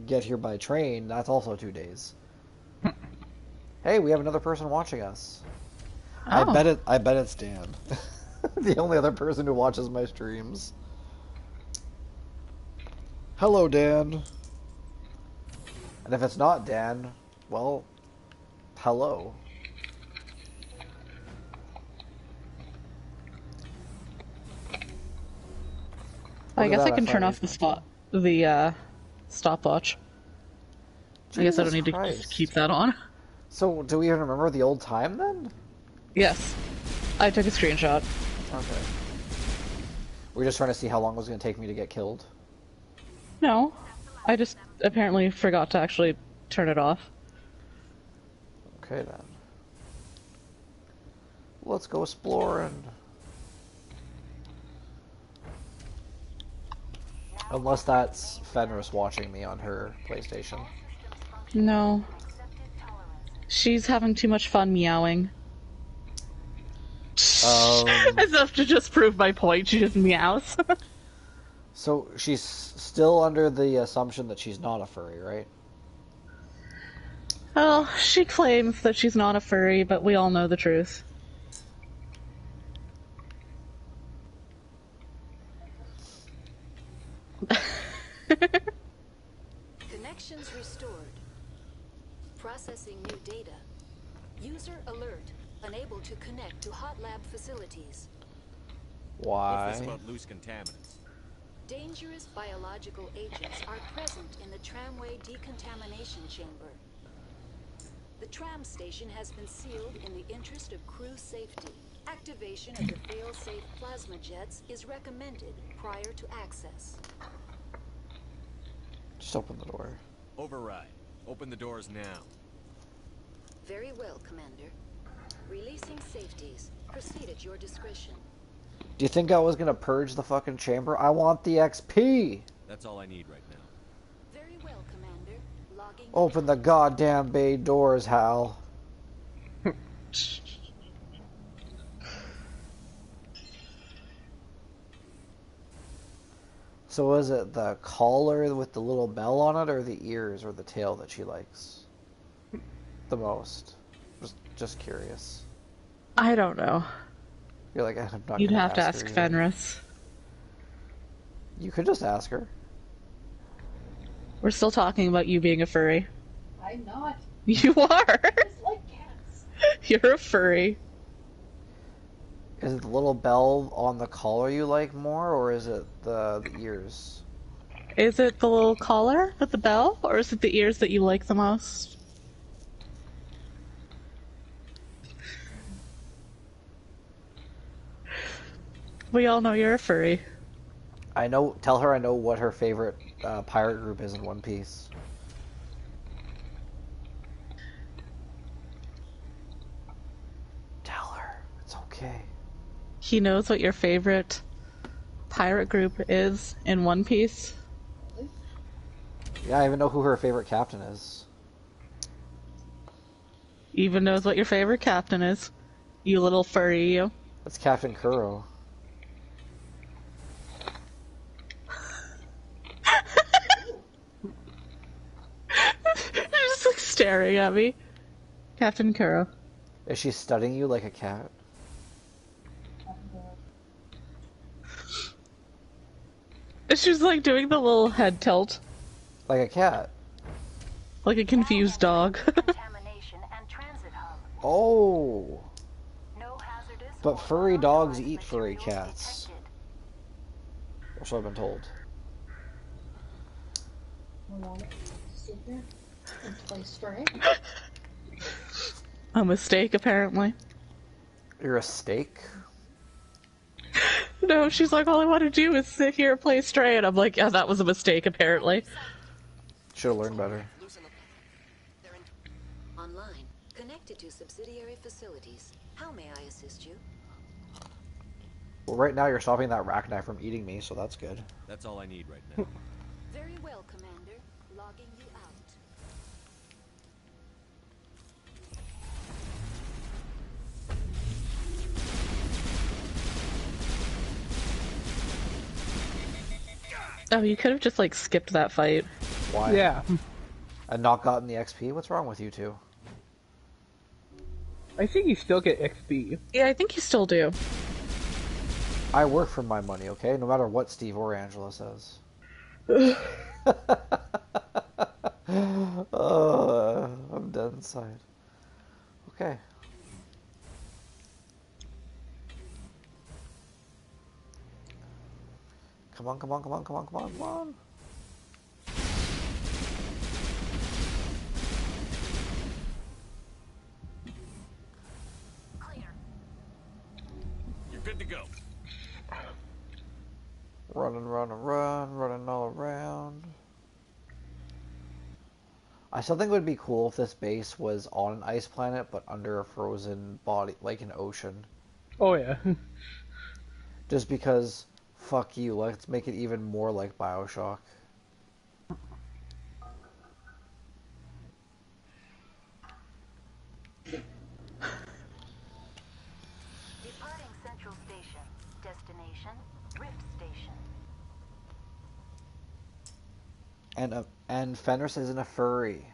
get here by train, that's also 2 days. Hey, we have another person watching us. Oh. I bet it's Dan. The only other person who watches my streams. Hello, Dan. And if it's not Dan, well, hello. I Look at guess I that, can I turn finally- off the stopwatch. I guess I don't Jesus need to Christ. keep that on. So, do we even remember the old time then? Yes. I took a screenshot. Okay. We're just trying to see how long it was going to take me to get killed. No. I just apparently forgot to actually turn it off. Okay then. Let's go exploring. Unless that's Fenris watching me on her PlayStation. No. She's having too much fun meowing. As if to just prove my point, she just meows. So she's still under the assumption that she's not a furry, right? Well, she claims that she's not a furry, but we all know the truth. Connections restored. Processing new data. User alert. Unable to connect to hot lab facilities. Why? What's this about loose contaminants? Dangerous biological agents are present in the tramway decontamination chamber. The tram station has been sealed in the interest of crew safety. Activation of the fail-safe plasma jets is recommended prior to access. Just open the door. Override. Open the doors now. Very well, Commander. Releasing safeties. Proceed at your discretion. Do you think I was gonna purge the fucking chamber? I want the XP! That's all I need right now. Very well, Logging Open the goddamn bay doors, Hal. So is it the collar with the little bell on it, or the ears, or the tail that she likes the most? Just curious. I don't know. You're like, I'm not You'd gonna have to ask ask her either. Fenris. You could just ask her. We're still talking about you being a furry. I'm not. You are. I just like cats. You're a furry. Is it the little bell on the collar you like more, or is it the ears? Is it the little collar with the bell, or is it the ears that you like the most? We all know you're a furry. I know. Tell her I know what her favorite pirate group is in One Piece. Tell her it's okay. He knows what your favorite pirate group is in One Piece. Yeah, I even know who her favorite captain is. Even knows what your favorite captain is. You little furry, you. It's Captain Kuro. You're just like staring at me. Captain Kuro. Is she studying you like a cat? She's like doing the little head tilt. Like a cat? Like a confused dog. contamination and transit hub. Oh! No hazardous But or furry dogs unauthorized eat furry materials cats. detected. Or so I've been told. I want to sit there and play Stray. A mistake, apparently. You're a steak? No, she's like, all I want to do is sit here and play Stray, and I'm like, yeah, that was a mistake, apparently. Should have learned better. They're online, connected to subsidiary facilities. How may I assist you? Well, right now you're stopping that rack knife from eating me, so that's good. That's all I need right now. Very well, Commander. Logging you out. Oh, you could have just, like, skipped that fight. Why? Yeah. And not gotten the XP? What's wrong with you two? I think you still get XP. Yeah, I think you still do. I work for my money, okay? No matter what Steve or Angela says. I'm dead inside. Okay. Come on, come on, come on, come on, come on, come on. Clear. You're good to go. Running, running, running all around. I still think it would be cool if this base was on an ice planet, but under a frozen body, like an ocean. Oh yeah. Just because, fuck you, let's make it even more like Bioshock. Departing Central Station. Destination, Rift Station. And Fenris isn't a furry.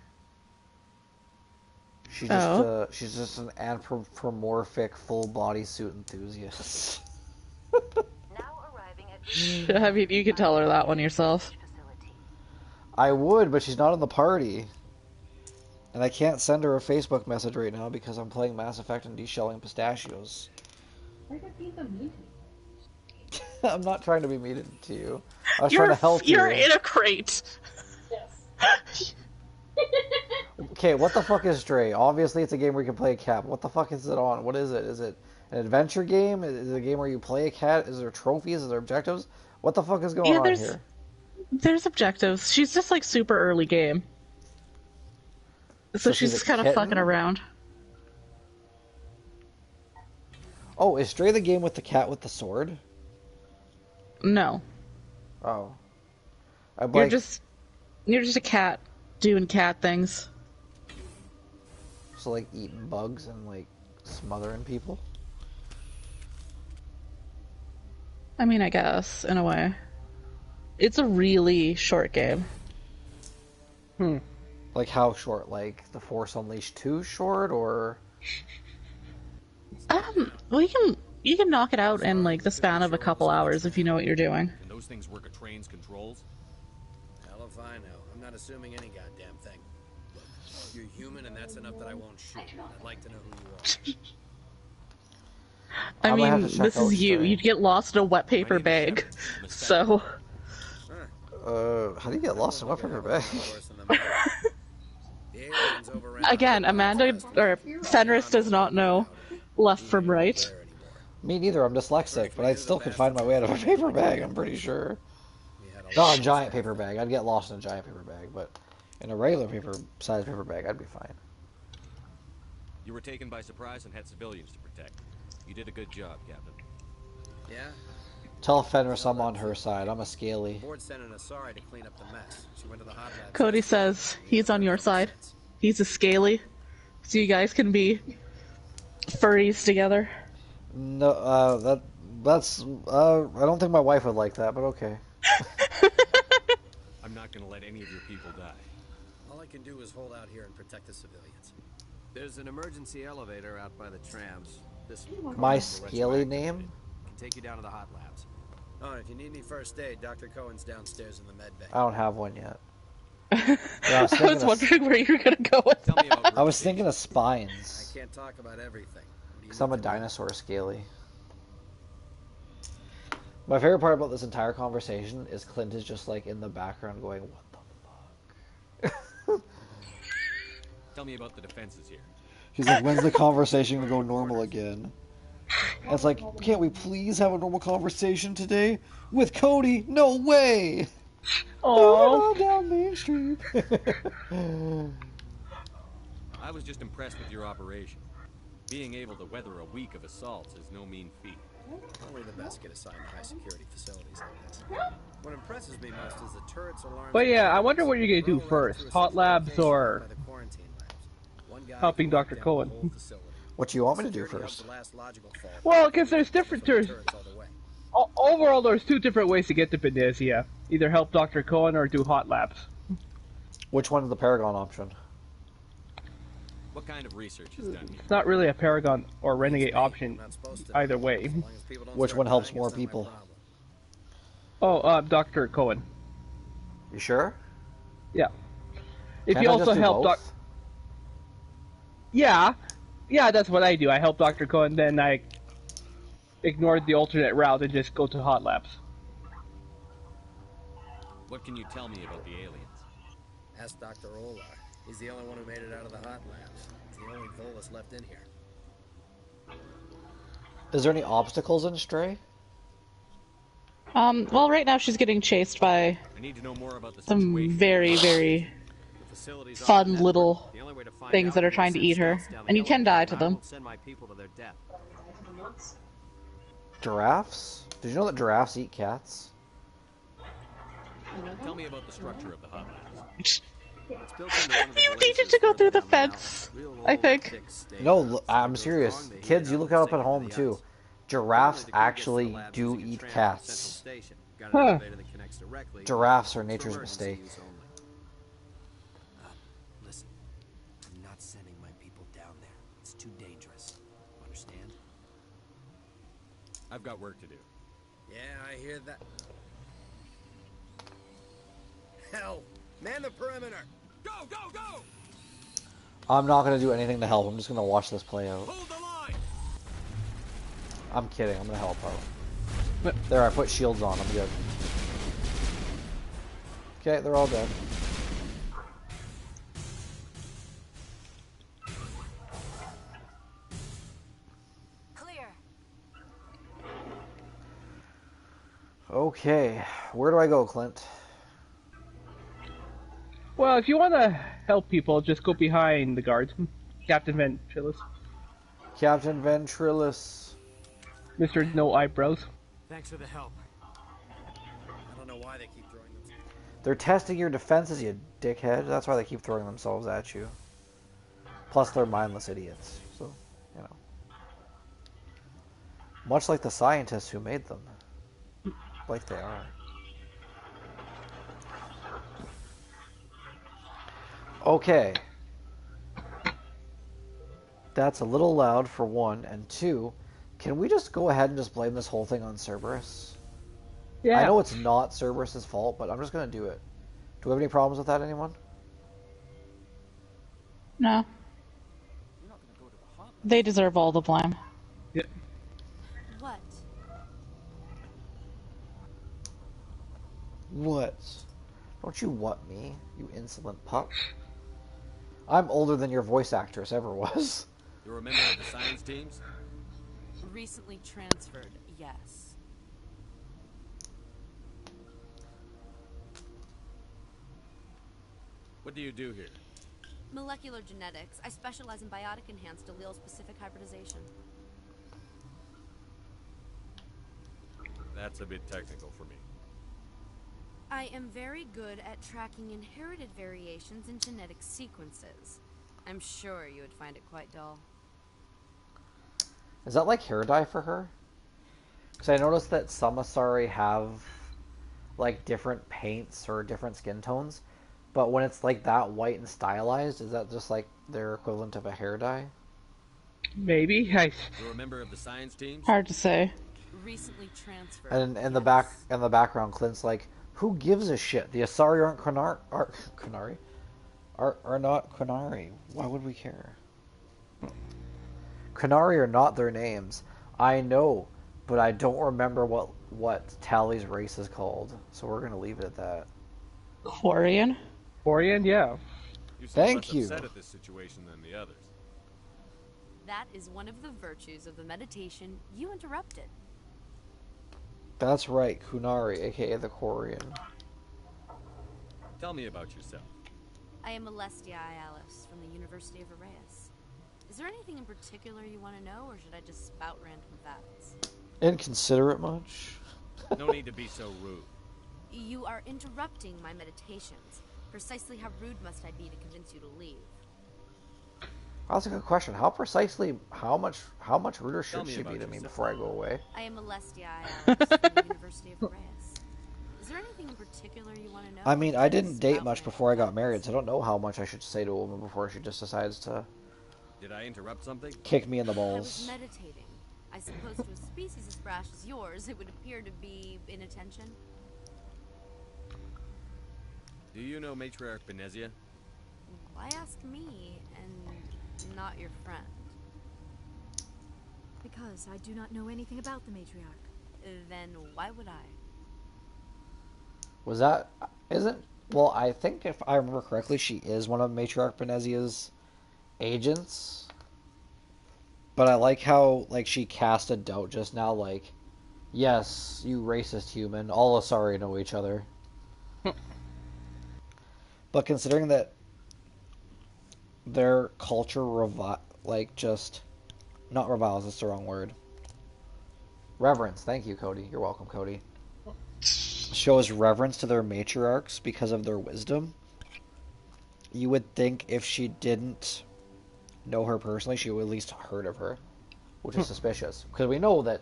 She's just an anthropomorphic full body suit enthusiast. Now arriving at I mean, you could tell her that one yourself. facility. I would, but she's not in the party. And I can't send her a Facebook message right now because I'm playing Mass Effect and deshelling pistachios. Why would be the meeting? I'm not trying to be mean to you. I was trying to help you. You're in a crate. Yes. Okay, what the fuck is Stray? Obviously, it's a game where you can play a cat. What the fuck is it on? What is it? Is it an adventure game? Is it a game where you play a cat? Is there trophies? Is there objectives? What the fuck is going on here? There's objectives. She's just like super early game. So she's she's a just kind of kitten? fucking around. Oh, is Stray the game with the cat with the sword? No. Oh. I'm You're like, just a cat doing cat things. So like eating bugs and like smothering people. I mean, I guess, in a way. It's a really short game. Like how short? Like The Force Unleashed 2 short, or Well, you can knock it out in like the span of a couple hours if you know what you're doing. Can those things work at train's controls? Hell if I know. I'm not assuming any goddamn thing. Look, you're human and that's enough that I won't shoot. I'd like to know who you are. I I'm gonna have mean, to check this out is you. Stray. You'd get lost in a wet paper bag. So, how do you get lost in a wet paper bag? The aliens overran again, Amanda or Fenris does not know left from right. Me neither. I'm dyslexic, but I still could find my way out of a paper bag. I'm pretty sure. Not a giant paper bag. I'd get lost in a giant paper bag, but in a regular sized paper bag, I'd be fine. You were taken by surprise and had civilians to protect. You did a good job, Captain. Yeah? Tell Fenris I'm on her side. I'm a scaly. Board sent an Asari to clean up the mess. She went to the hot lab. Cody says he's on your side. He's a scaly, so you guys can be furries together. No, that's I don't think my wife would like that, but okay. I'm not gonna let any of your people die. All I can do is hold out here and protect the civilians. There's an emergency elevator out by the trams. This My scaly name? can take you down to the hot labs. Oh, and if you need any first aid, Dr. Cohen's downstairs in the med bay. I don't have one yet. Yeah, I was wondering where you were gonna go with Tell me that. about I was rotation. thinking of I spines, can't talk about everything. What do you because I'm a need to know? dinosaur scaly. My favorite part about this entire conversation is Clint is just like in the background going, "What the fuck?" Tell me about the defenses here. He's like, "When's the conversation gonna go normal again?" And it's like, "Can't we please have a normal conversation today with Cody?" No way. Oh, Down Main Street. I was just impressed with your operation. Being able to weather a week of assaults is no mean feat. Only the best get assigned to high security facilities like this. What impresses me most is the turrets, alarms. But yeah, I wonder what you're gonna do Rolling first, through a hot central labs location or by the quarantine labs. One guy helping can lock Dr. down Cohen? the whole facility. What do you want me to do Security hub's first? the last logical fall. Well, because there's different From the turrets. turrets all the way. Overall, there's two different ways to get to Benizia. Either help Dr. Cohen or do hot labs. Which one is the Paragon option? What kind of research is done here? It's not really a Paragon or Renegade option I'm not supposed to. either way. As long as people don't Which start one helps dying, more it's not my people? problem. Oh, Dr. Cohen. You sure? Yeah. If Can't you I also just do help both? Yeah, that's what I do. I help Dr. Cohen, then I ignored the alternate route and just go to hot labs. What can you tell me about the aliens? Ask Dr. Ola. He's the only one who made it out of the hot labs. He's the only Volus left in here. Is there any obstacles in Stray? well, right now she's getting chased by I need to know more about the some situation. very, very The facility's off fun network. little The only way to find things out that are is trying to send eat her, scouts down the and you can elevator. die to I them. won't send my people to their death. Giraffes? Did you know that giraffes eat cats? Tell me about the structure of the hub. It's built into one of the You needed glaciers to go through the further down mountain. fence, Real I old, think. thick stay. No, I'm So serious. strong they heat Kids, it you up look and it up sink at home into the too. ice. Giraffes Only the crew gets to the actually labs do using eat tram from cats. Central Station. Got an Huh. elevator that connects directly. Giraffes are For nature's emergency mistake. use only. Listen, I'm not sending my people down there. It's too dangerous. Understand? I've got work to do. Yeah, I hear that. Hell, man the perimeter. Go, go, go! I'm not gonna do anything to help. I'm just gonna watch this play out. Hold the line! I'm kidding. I'm gonna help out. But- There, I put shields on. I'm good. Okay, they're all dead. Clear. Okay, where do I go, Clint? Well, if you want to help people, just go behind the guards. Captain Ventriloquist. Captain Ventriloquist. Mr. No Eyebrows. Thanks for the help. I don't know why they keep throwing them. They're testing your defenses, you dickhead. That's why they keep throwing themselves at you. Plus, they're mindless idiots. So, you know. Much like the scientists who made them. Like they are. Okay. That's a little loud for one, and two, can we just go ahead and just blame this whole thing on Cerberus? Yeah. I know it's not Cerberus's fault, but I'm just gonna do it. Do we have any problems with that, anyone? No. They deserve all the blame. Yeah. What? What? Don't you what me, you insolent pup? I'm older than your voice actress ever was. You're a member of the science teams? Recently transferred, yes. What do you do here? Molecular genetics. I specialize in biotic-enhanced allele-specific hybridization. That's a bit technical for me. I am very good at tracking inherited variations in genetic sequences. I'm sure you would find it quite dull. Is that like hair dye for her? Because I noticed that some Asari have like different paints or different skin tones, but when it's like that white and stylized, is that just like their equivalent of a hair dye? Maybe. You're a member of the science teams? Hard to say. Recently transferred. And in yes. the background, Clint's like, "Who gives a shit? The Asari aren't Qunari, are not Qunari. Why would we care? Qunari are not their names. I know, but I don't remember what Tally's race is called. So we're gonna leave it at that. Quarian? Orion, yeah. You seem Thank less you. upset at this situation than the others. That is one of the virtues of the meditation you interrupted. That's right, Qunari, aka the Quarian. Tell me about yourself. I am Alestia Alice from the University of Arraeus. Is there anything in particular you want to know, or should I just spout random facts? Inconsiderate much? No need to be so rude. You are interrupting my meditations. Precisely how rude must I be to convince you to leave? That's a good question. How much ruder Tell should me she about be to me yourself. before I go away? I am Alestia Alice from the University of Arraeus. Is there anything in particular you want to know? I or mean, should I just didn't date spout much random before I got facts? married, so I don't know how much I should say to a woman before she just decides to Did I interrupt something? kick me in the I was balls. meditating. I suppose to a species as brash as yours, it would appear to be inattention. Do you know Matriarch Benezia? Why ask me and not your friend? Because I do not know anything about the matriarch. Then why would I? Was that isn't well? I think if I remember correctly, she is one of Matriarch Benezia's agents. But I like how like she cast a doubt just now. Like, yes, you racist human. All Asari know each other. But considering that their culture just not reviles, that's the wrong word. Reverence. Thank you, Cody. You're welcome, Cody. Shows reverence to their matriarchs because of their wisdom. You would think if she didn't know her personally, she would at least heard of her, which is suspicious. Because we know that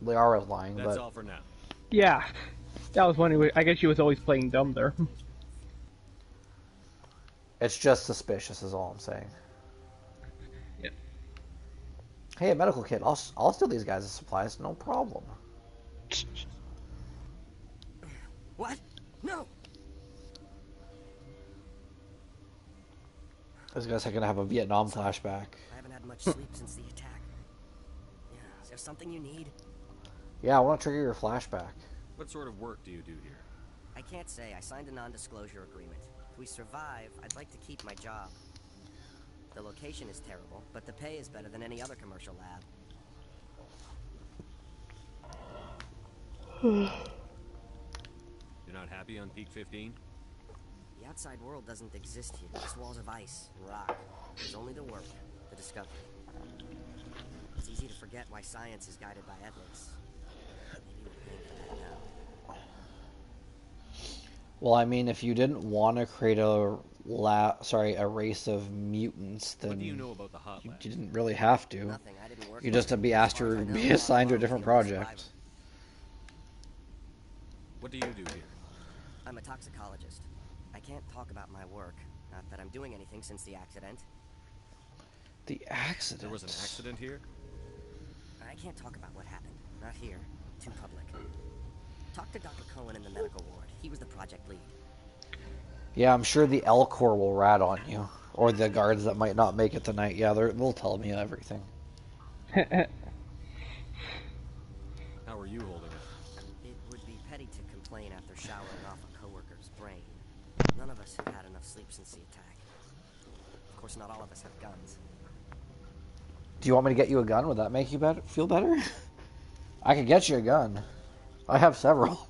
Liara is lying, That's but all for now. Yeah. That was one. I guess she was always playing dumb there. it's just suspicious is all I'm saying. Yeah. Hey, a medical kit. I'll steal these guys' supplies, no problem. What? No! This guy's gonna have a Vietnam flashback. I haven't had much sleep since the attack. Yeah, is there something you need? Yeah, I want to trigger your flashback. What sort of work do you do here? I can't say. I signed a non-disclosure agreement. If we survive, I'd like to keep my job. The location is terrible, but the pay is better than any other commercial lab. You're not happy on Peak 15? The outside world doesn't exist here. Just walls of ice and rock. There's only the work, the discovery. It's easy to forget why science is guided by ethics. Maybe we're paying for that now. Well, I mean, if you didn't want to create a race of mutants, then What do you know about the Hot you Labs? didn't really have to. Nothing. I didn't work You there. just to be As asked far as to I know, be Bob assigned to a Marley was different the only project. survivor. What do you do here? I'm a toxicologist. I can't talk about my work. Not that I'm doing anything since the accident. The accident. There was an accident here? I can't talk about what happened. Not here. Too public. Talk to Dr. Cohen in the medical ward. He was the project lead. Yeah, I'm sure the L Corps will rat on you. Or the guards that might not make it tonight. Yeah, they'll tell me everything. How are you holding up? It would be petty to complain after showering off a coworker's brain. None of us have had enough sleep since the attack. Of course, not all of us have guns. Do you want me to get you a gun? Would that make you feel better? I could get you a gun. I have several.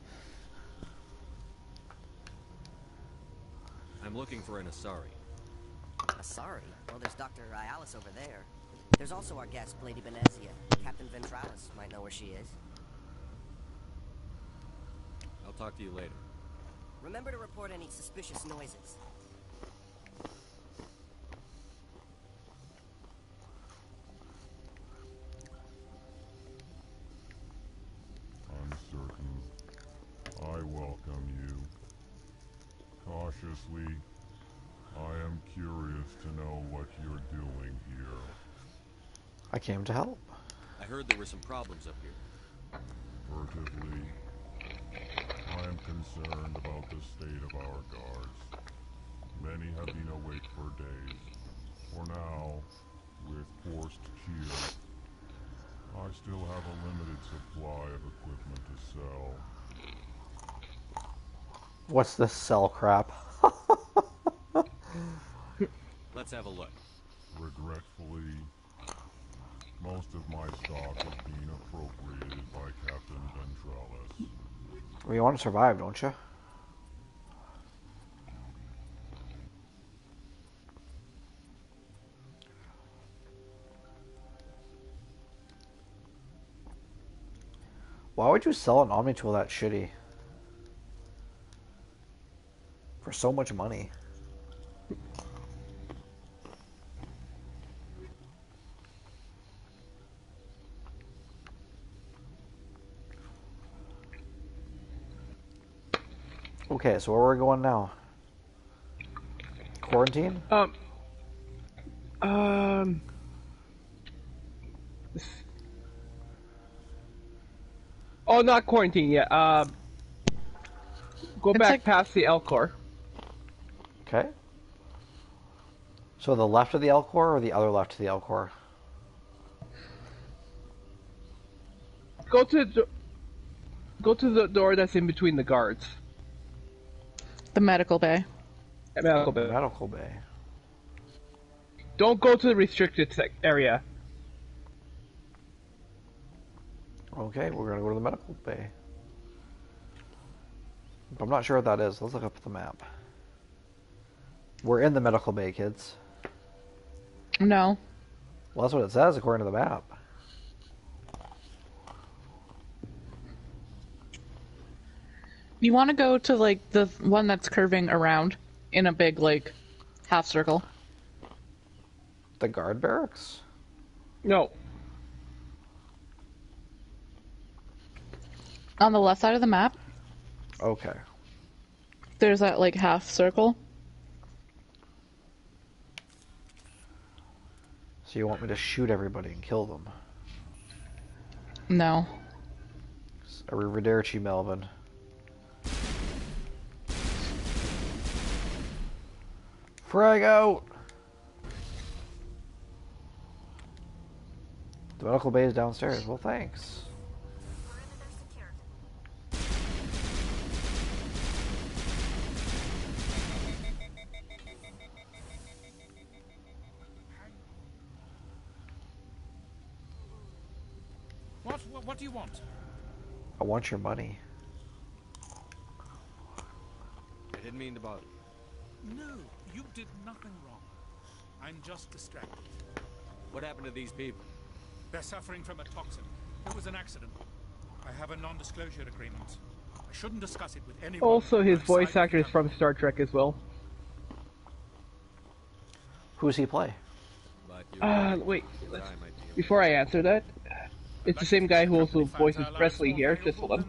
I'm looking for an Asari. Sorry. Well, there's Dr. Ayalis over there. There's also our guest, Lady Benezia. Captain Ventralis might know where she is. I'll talk to you later. Remember to report any suspicious noises. Uncertain. I welcome you. Cautiously, I am curious to know what you're doing here. I came to help. I heard there were some problems up here. Furtively, I am concerned about the state of our guards. Many have been awake for days. For now, with forced cheer, I still have a limited supply of equipment to sell. What's this cell crap? Let's have a look. Regretfully, most of my stock is being appropriated by Captain Ventralis. Well, you want to survive, don't you? Why would you sell an Omni tool that shitty? For so much money. Okay, so where are we going now? Quarantine? Oh, not quarantine yet. Go It's back like- past the Elcor. Okay. So the left of the L Corps or the other left of the L Corps? Go to the door that's in between the guards. The medical bay. Medical bay. Medical bay. Don't go to the restricted area. Okay, we're gonna go to the medical bay. I'm not sure what that is. Let's look up the map. We're in the medical bay, kids. No. Well, that's what it says according to the map. You want to go to, like, the one that's curving around in a big, like, half circle. The guard barracks? No. On the left side of the map, Okay. there's that, like, half circle. So you want me to shoot everybody and kill them? No. Arrivederci, Melvin. Frag out! The medical bay is downstairs. Well, thanks. What do you want? I want your money. I didn't mean to bother. No, you did nothing wrong. I'm just distracted. What happened to these people? They're suffering from a toxin. It was an accident. I have a non-disclosure agreement. I shouldn't discuss it with anyone. Also, his outside voice the actor is from government. Star Trek as well. Who's he play? But you're right. Wait. Troi might be able Before I answer that, it's the same guy who also voices Presley here. Just hold on.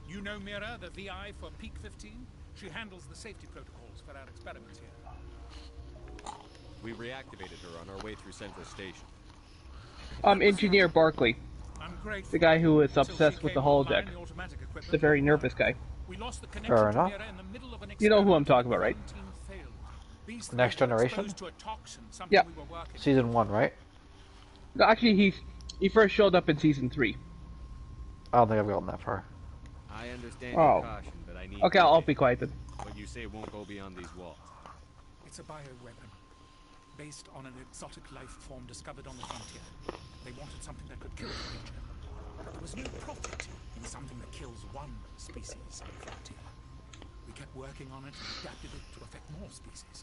You know Mira, the VI for Peak 15? She handles the safety protocols for our experiments here. We reactivated her on our way through Central Station. Engineer Barkley. I'm grateful. The guy who is Until obsessed she with the came online, holodeck. the automatic equipment The very nervous guy. We lost the connection Fair to enough. Mira in the middle of an You know who I'm experiment. talking about, right? Quarantine failed. These Next things were Generation? exposed to a toxin, something Yeah. we were working Season 1, right? No, actually, he first showed up in season 3. I don't think I've gotten that far. I understand Oh. your caution, but I need Okay, I'll be quiet then. What you say won't go beyond these walls. It's a bioweapon, based on an exotic life form discovered on the frontier. They wanted something that could kill the creature, but there was no profit in something that kills one species on the frontier. We kept working on it and adapted it to affect more species.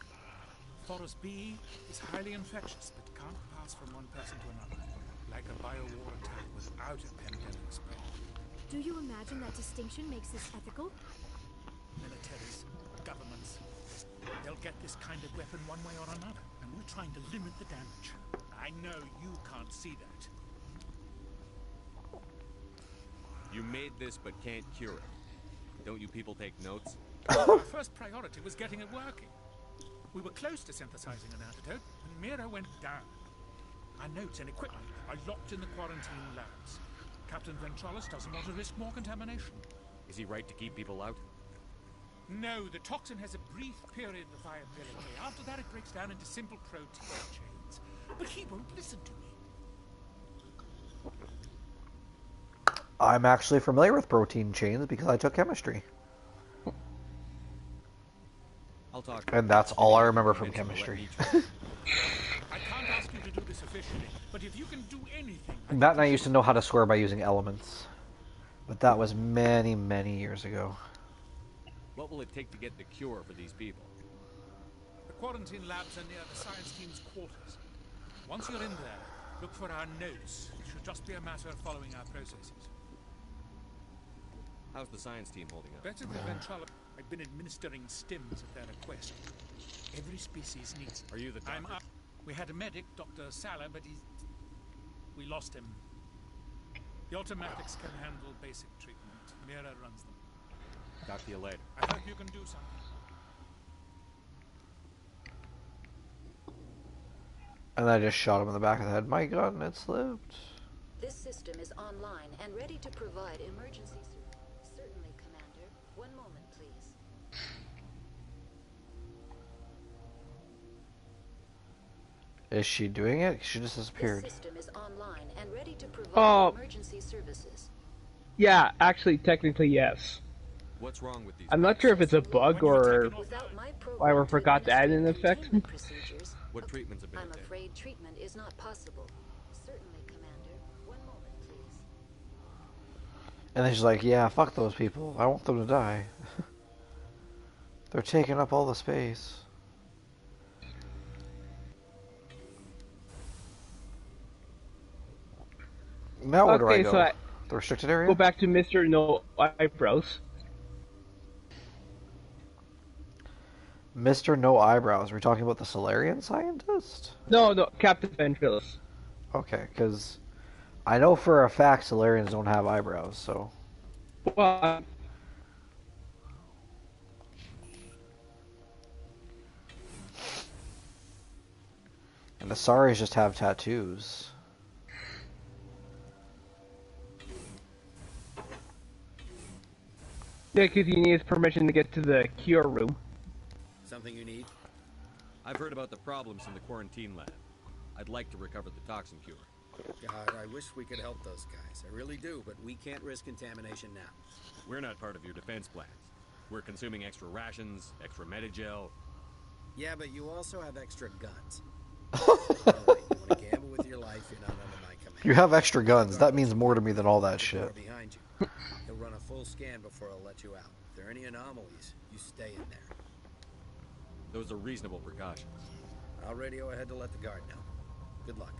Forest B is highly infectious, but can't pass from one person to another, like a biowar attack without a pandemic spread. Do you imagine that distinction makes this ethical? Militaries, governments, they'll get this kind of weapon one way or another, and we're trying to limit the damage. I know you can't see that. You made this but can't cure it. Don't you people take notes? Our first priority was getting it working. We were close to synthesizing an antidote when Mira went down. Our notes and equipment are locked in the quarantine labs. Captain Ventralis doesn't want to risk more contamination. Is he right to keep people out? No, the toxin has a brief period of viability. After that, it breaks down into simple protein chains. But he won't listen to me. I'm actually familiar with protein chains because I took chemistry. I'll talk. And that's all I remember from Convince him to let chemistry. me I can't ask you to do this officially, but if you can do anything... Matt and I used to know how to swear by using elements. But that was many, many years ago. What will it take to get the cure for these people? The quarantine labs are near the science team's quarters. Once you're in there, look for our notes. It should just be a matter of following our processes. How's the science team holding up? Better than Ventrala. I've been administering stims at their request. Every species needs... Are you the doctor? I'm up. We had a medic, Dr. Sala, but we lost him. The automatics can handle basic treatment. Mira runs them. Talk to you later. I hope you can do something. And I just shot him in the back of the head. My gun, it slipped. This system is online and ready to provide emergency service. Certainly, Commander. One moment, please. Is she doing it? She just disappeared. This system is online and ready to provide emergency services. Yeah, actually, technically, yes. What's wrong with these? I'm not sure if it's a bug or why we forgot to add an effect. What treatments have been I'm taken? afraid treatment is not possible. Certainly, Commander. One moment, please. And then she's like, yeah, fuck those people. I want them to die. They're taking up all the space. Now where do I go? So The restricted area? go back to Mr. No Eyebrows. Mr. No Eyebrows. We're talking about the Solarian scientist? No, Captain Ventrilis. Okay, because I know for a fact Solarians don't have eyebrows, so... Well, And the Saris just have tattoos. yeah, because he needs permission to get to the cure room. Something you need? I've heard about the problems in the quarantine lab. I'd like to recover the toxin cure. God, I wish we could help those guys. I really do, but we can't risk contamination now. We're not part of your defense plans. We're consuming extra rations, extra Medigel. Yeah, but you also have extra guns. Alright, you want to gamble with your life, you're not under my command. You have extra guns. That means more to me than all that The shit. door behind you. He'll run a full scan before I'll let you out. If there are any anomalies, you stay in there. Those are reasonable precautions. I'll radio ahead to let the guard know. Good luck.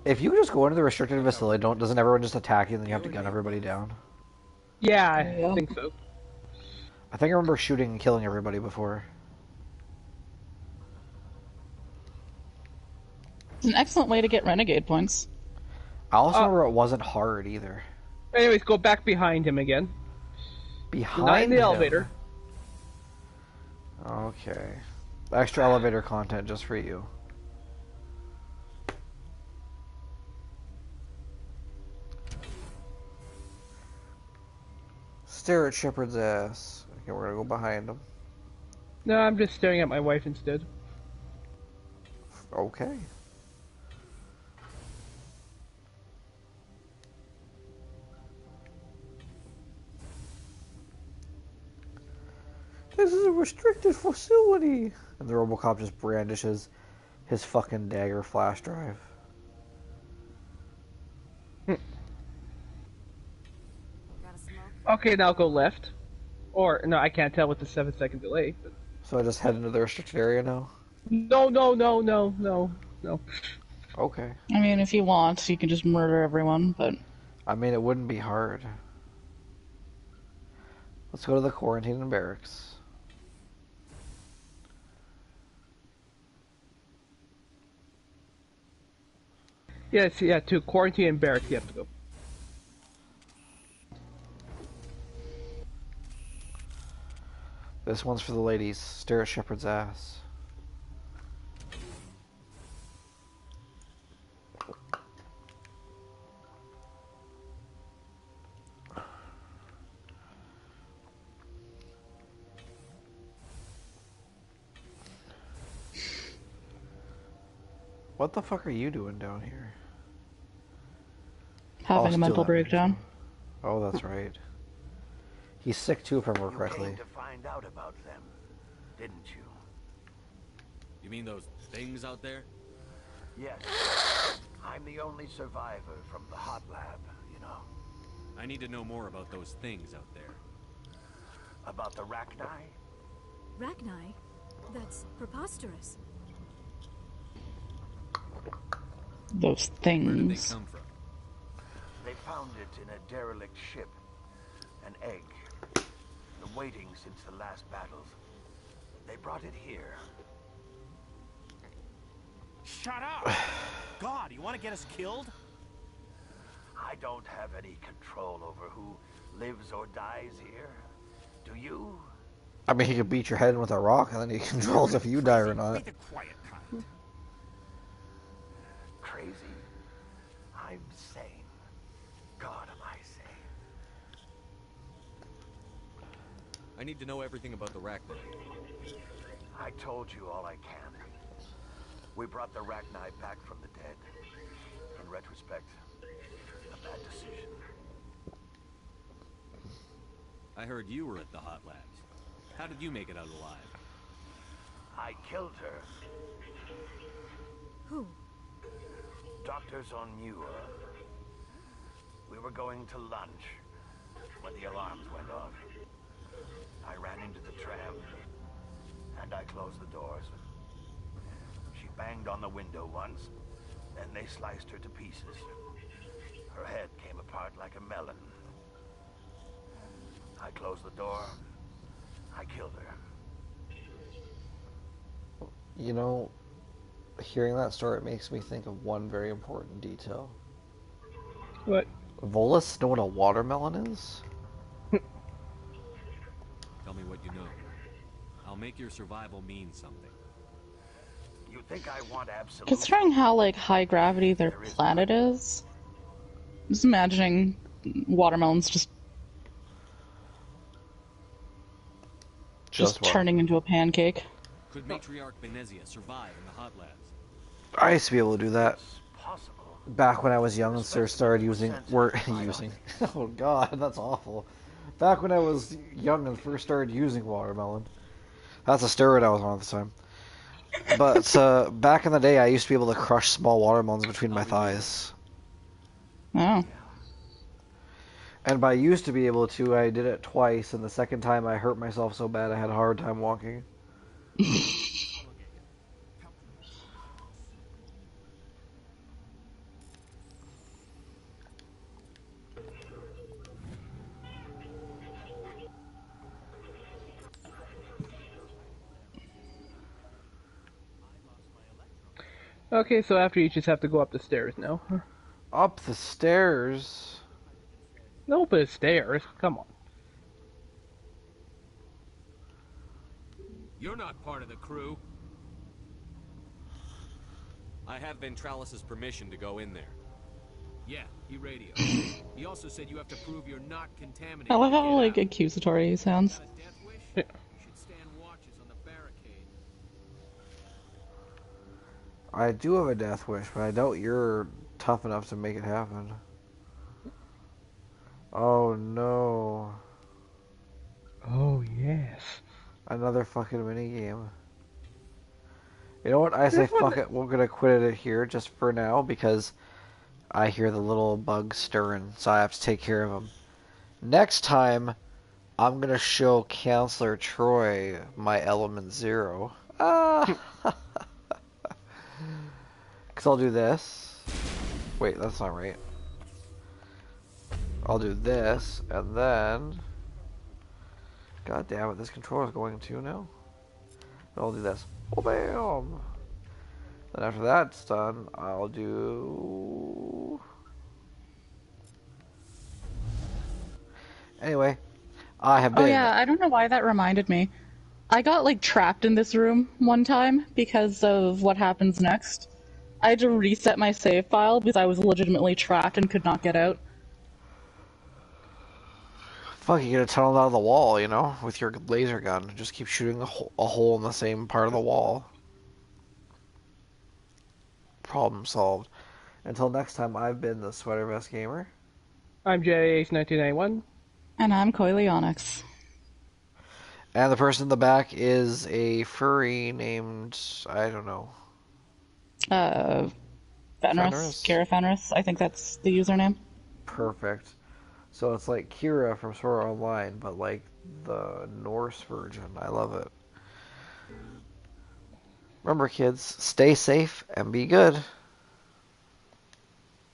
If you just go into the restricted facility, doesn't everyone just attack you and then you have to gun everybody down? Yeah, There you I go. think so. I think I remember shooting and killing everybody before. It's an excellent way to get renegade points. I also remember it wasn't hard either. Anyways, go back behind him again. Not in Behind the him? elevator. Okay. Extra elevator content just for you. Stare at Shepard's ass. Okay, we're gonna go behind him. No, I'm just staring at my wife instead. Okay. This is a restricted facility. And the RoboCop just brandishes his fucking dagger flash drive. Okay, now go left. Or, no, I can't tell with the 7-second delay. But... So I just head into the restricted area now? No. Okay. I mean, if you want, you can just murder everyone, but... I mean, it wouldn't be hard. Let's go to the quarantine and barracks. Yes, yeah, to quarantine and barracks you have to go. This one's for the ladies. Stare at Shepard's ass. What the fuck are you doing down here? Having a mental breakdown. Oh, that's right. He's sick too, if I remember correctly. You came to find out about them, didn't you? You mean those things out there? Yes. I'm the only survivor from the hot lab, you know. I need to know more about those things out there. About the Rachni? Rachni? That's preposterous. Those Where did they things. come from? They found it in a derelict ship. An egg. Been waiting since the last battles. They brought it here. Shut up! God, you want to get us killed? I don't have any control over who lives or dies here. Do you? I mean, he could beat your head in with a rock, and then he controls if you die or not. Be the quiet kind. Crazy? I'm sane. God, am I sane? I need to know everything about the Rachni. I told you all I can. We brought the Rachni back from the dead. In retrospect, a bad decision. I heard you were at the hot labs. How did you make it out alive? I killed her. Who? Doctors on Muir. We were going to lunch when the alarms went off. I ran into the tram, and I closed the doors. She banged on the window once, then they sliced her to pieces. Her head came apart like a melon. I closed the door. I killed her. You know, hearing that story makes me think of one very important detail. What? Volus know what a watermelon is? Tell me what you know. I'll make your survival mean something. You think I want absolute? Considering how, like, high gravity their planet is, just imagining watermelons just turning into a pancake. Could Matriarch Venezia survive in the hot labs? I used to be able to do that. Possible. Back when I was young and started using... Oh god, that's awful. Back when I was young and first started using watermelon. That's a steroid I was on at the time. But back in the day, I used to be able to crush small watermelons between my thighs. Oh. And by used to be able to, I did it twice, and the second time I hurt myself so bad I had a hard time walking. Okay, so after you just have to go up the stairs now. Up the stairs? No, but it's stairs. Come on. You're not part of the crew. I have Ventralis' permission to go in there. Yeah, he radioed. He also said you have to prove you're not contaminated. I love to how, get like, out. accusatory he sounds. Got a death wish? Yeah. You should stand watches on the barricade. I do have a death wish, but I doubt you're tough enough to make it happen. Oh no. Oh, yes. Another fucking minigame. You know what? I say fuck it. We're gonna quit it here just for now because I hear the little bugs stirring, so I have to take care of them. Next time, I'm gonna show Councillor Troi my element 0. Because I'll do this. Wait, that's not right. I'll do this, and then... God damn it, this controller's going to now. I'll do this. Oh, bam! Then after that's done, I'll do... Anyway, I have been... Oh yeah, I don't know why that reminded me. I got, like, trapped in this room one time because of what happens next. I had to reset my save file because I was legitimately trapped and could not get out. Fuck, you gotta tunnel out of the wall, you know, with your laser gun. Just keep shooting a hole in the same part of the wall. Problem solved. Until next time, I've been the Sweater Vest Gamer. I'm JAce1991. And I'm Coily Onyx. And the person in the back is a furry named, I don't know. Fenris? Kira Fenris, I think that's the username. Perfect. So it's like Kira from Sword Art Online, but like the Norse version. I love it. Remember, kids, stay safe and be good.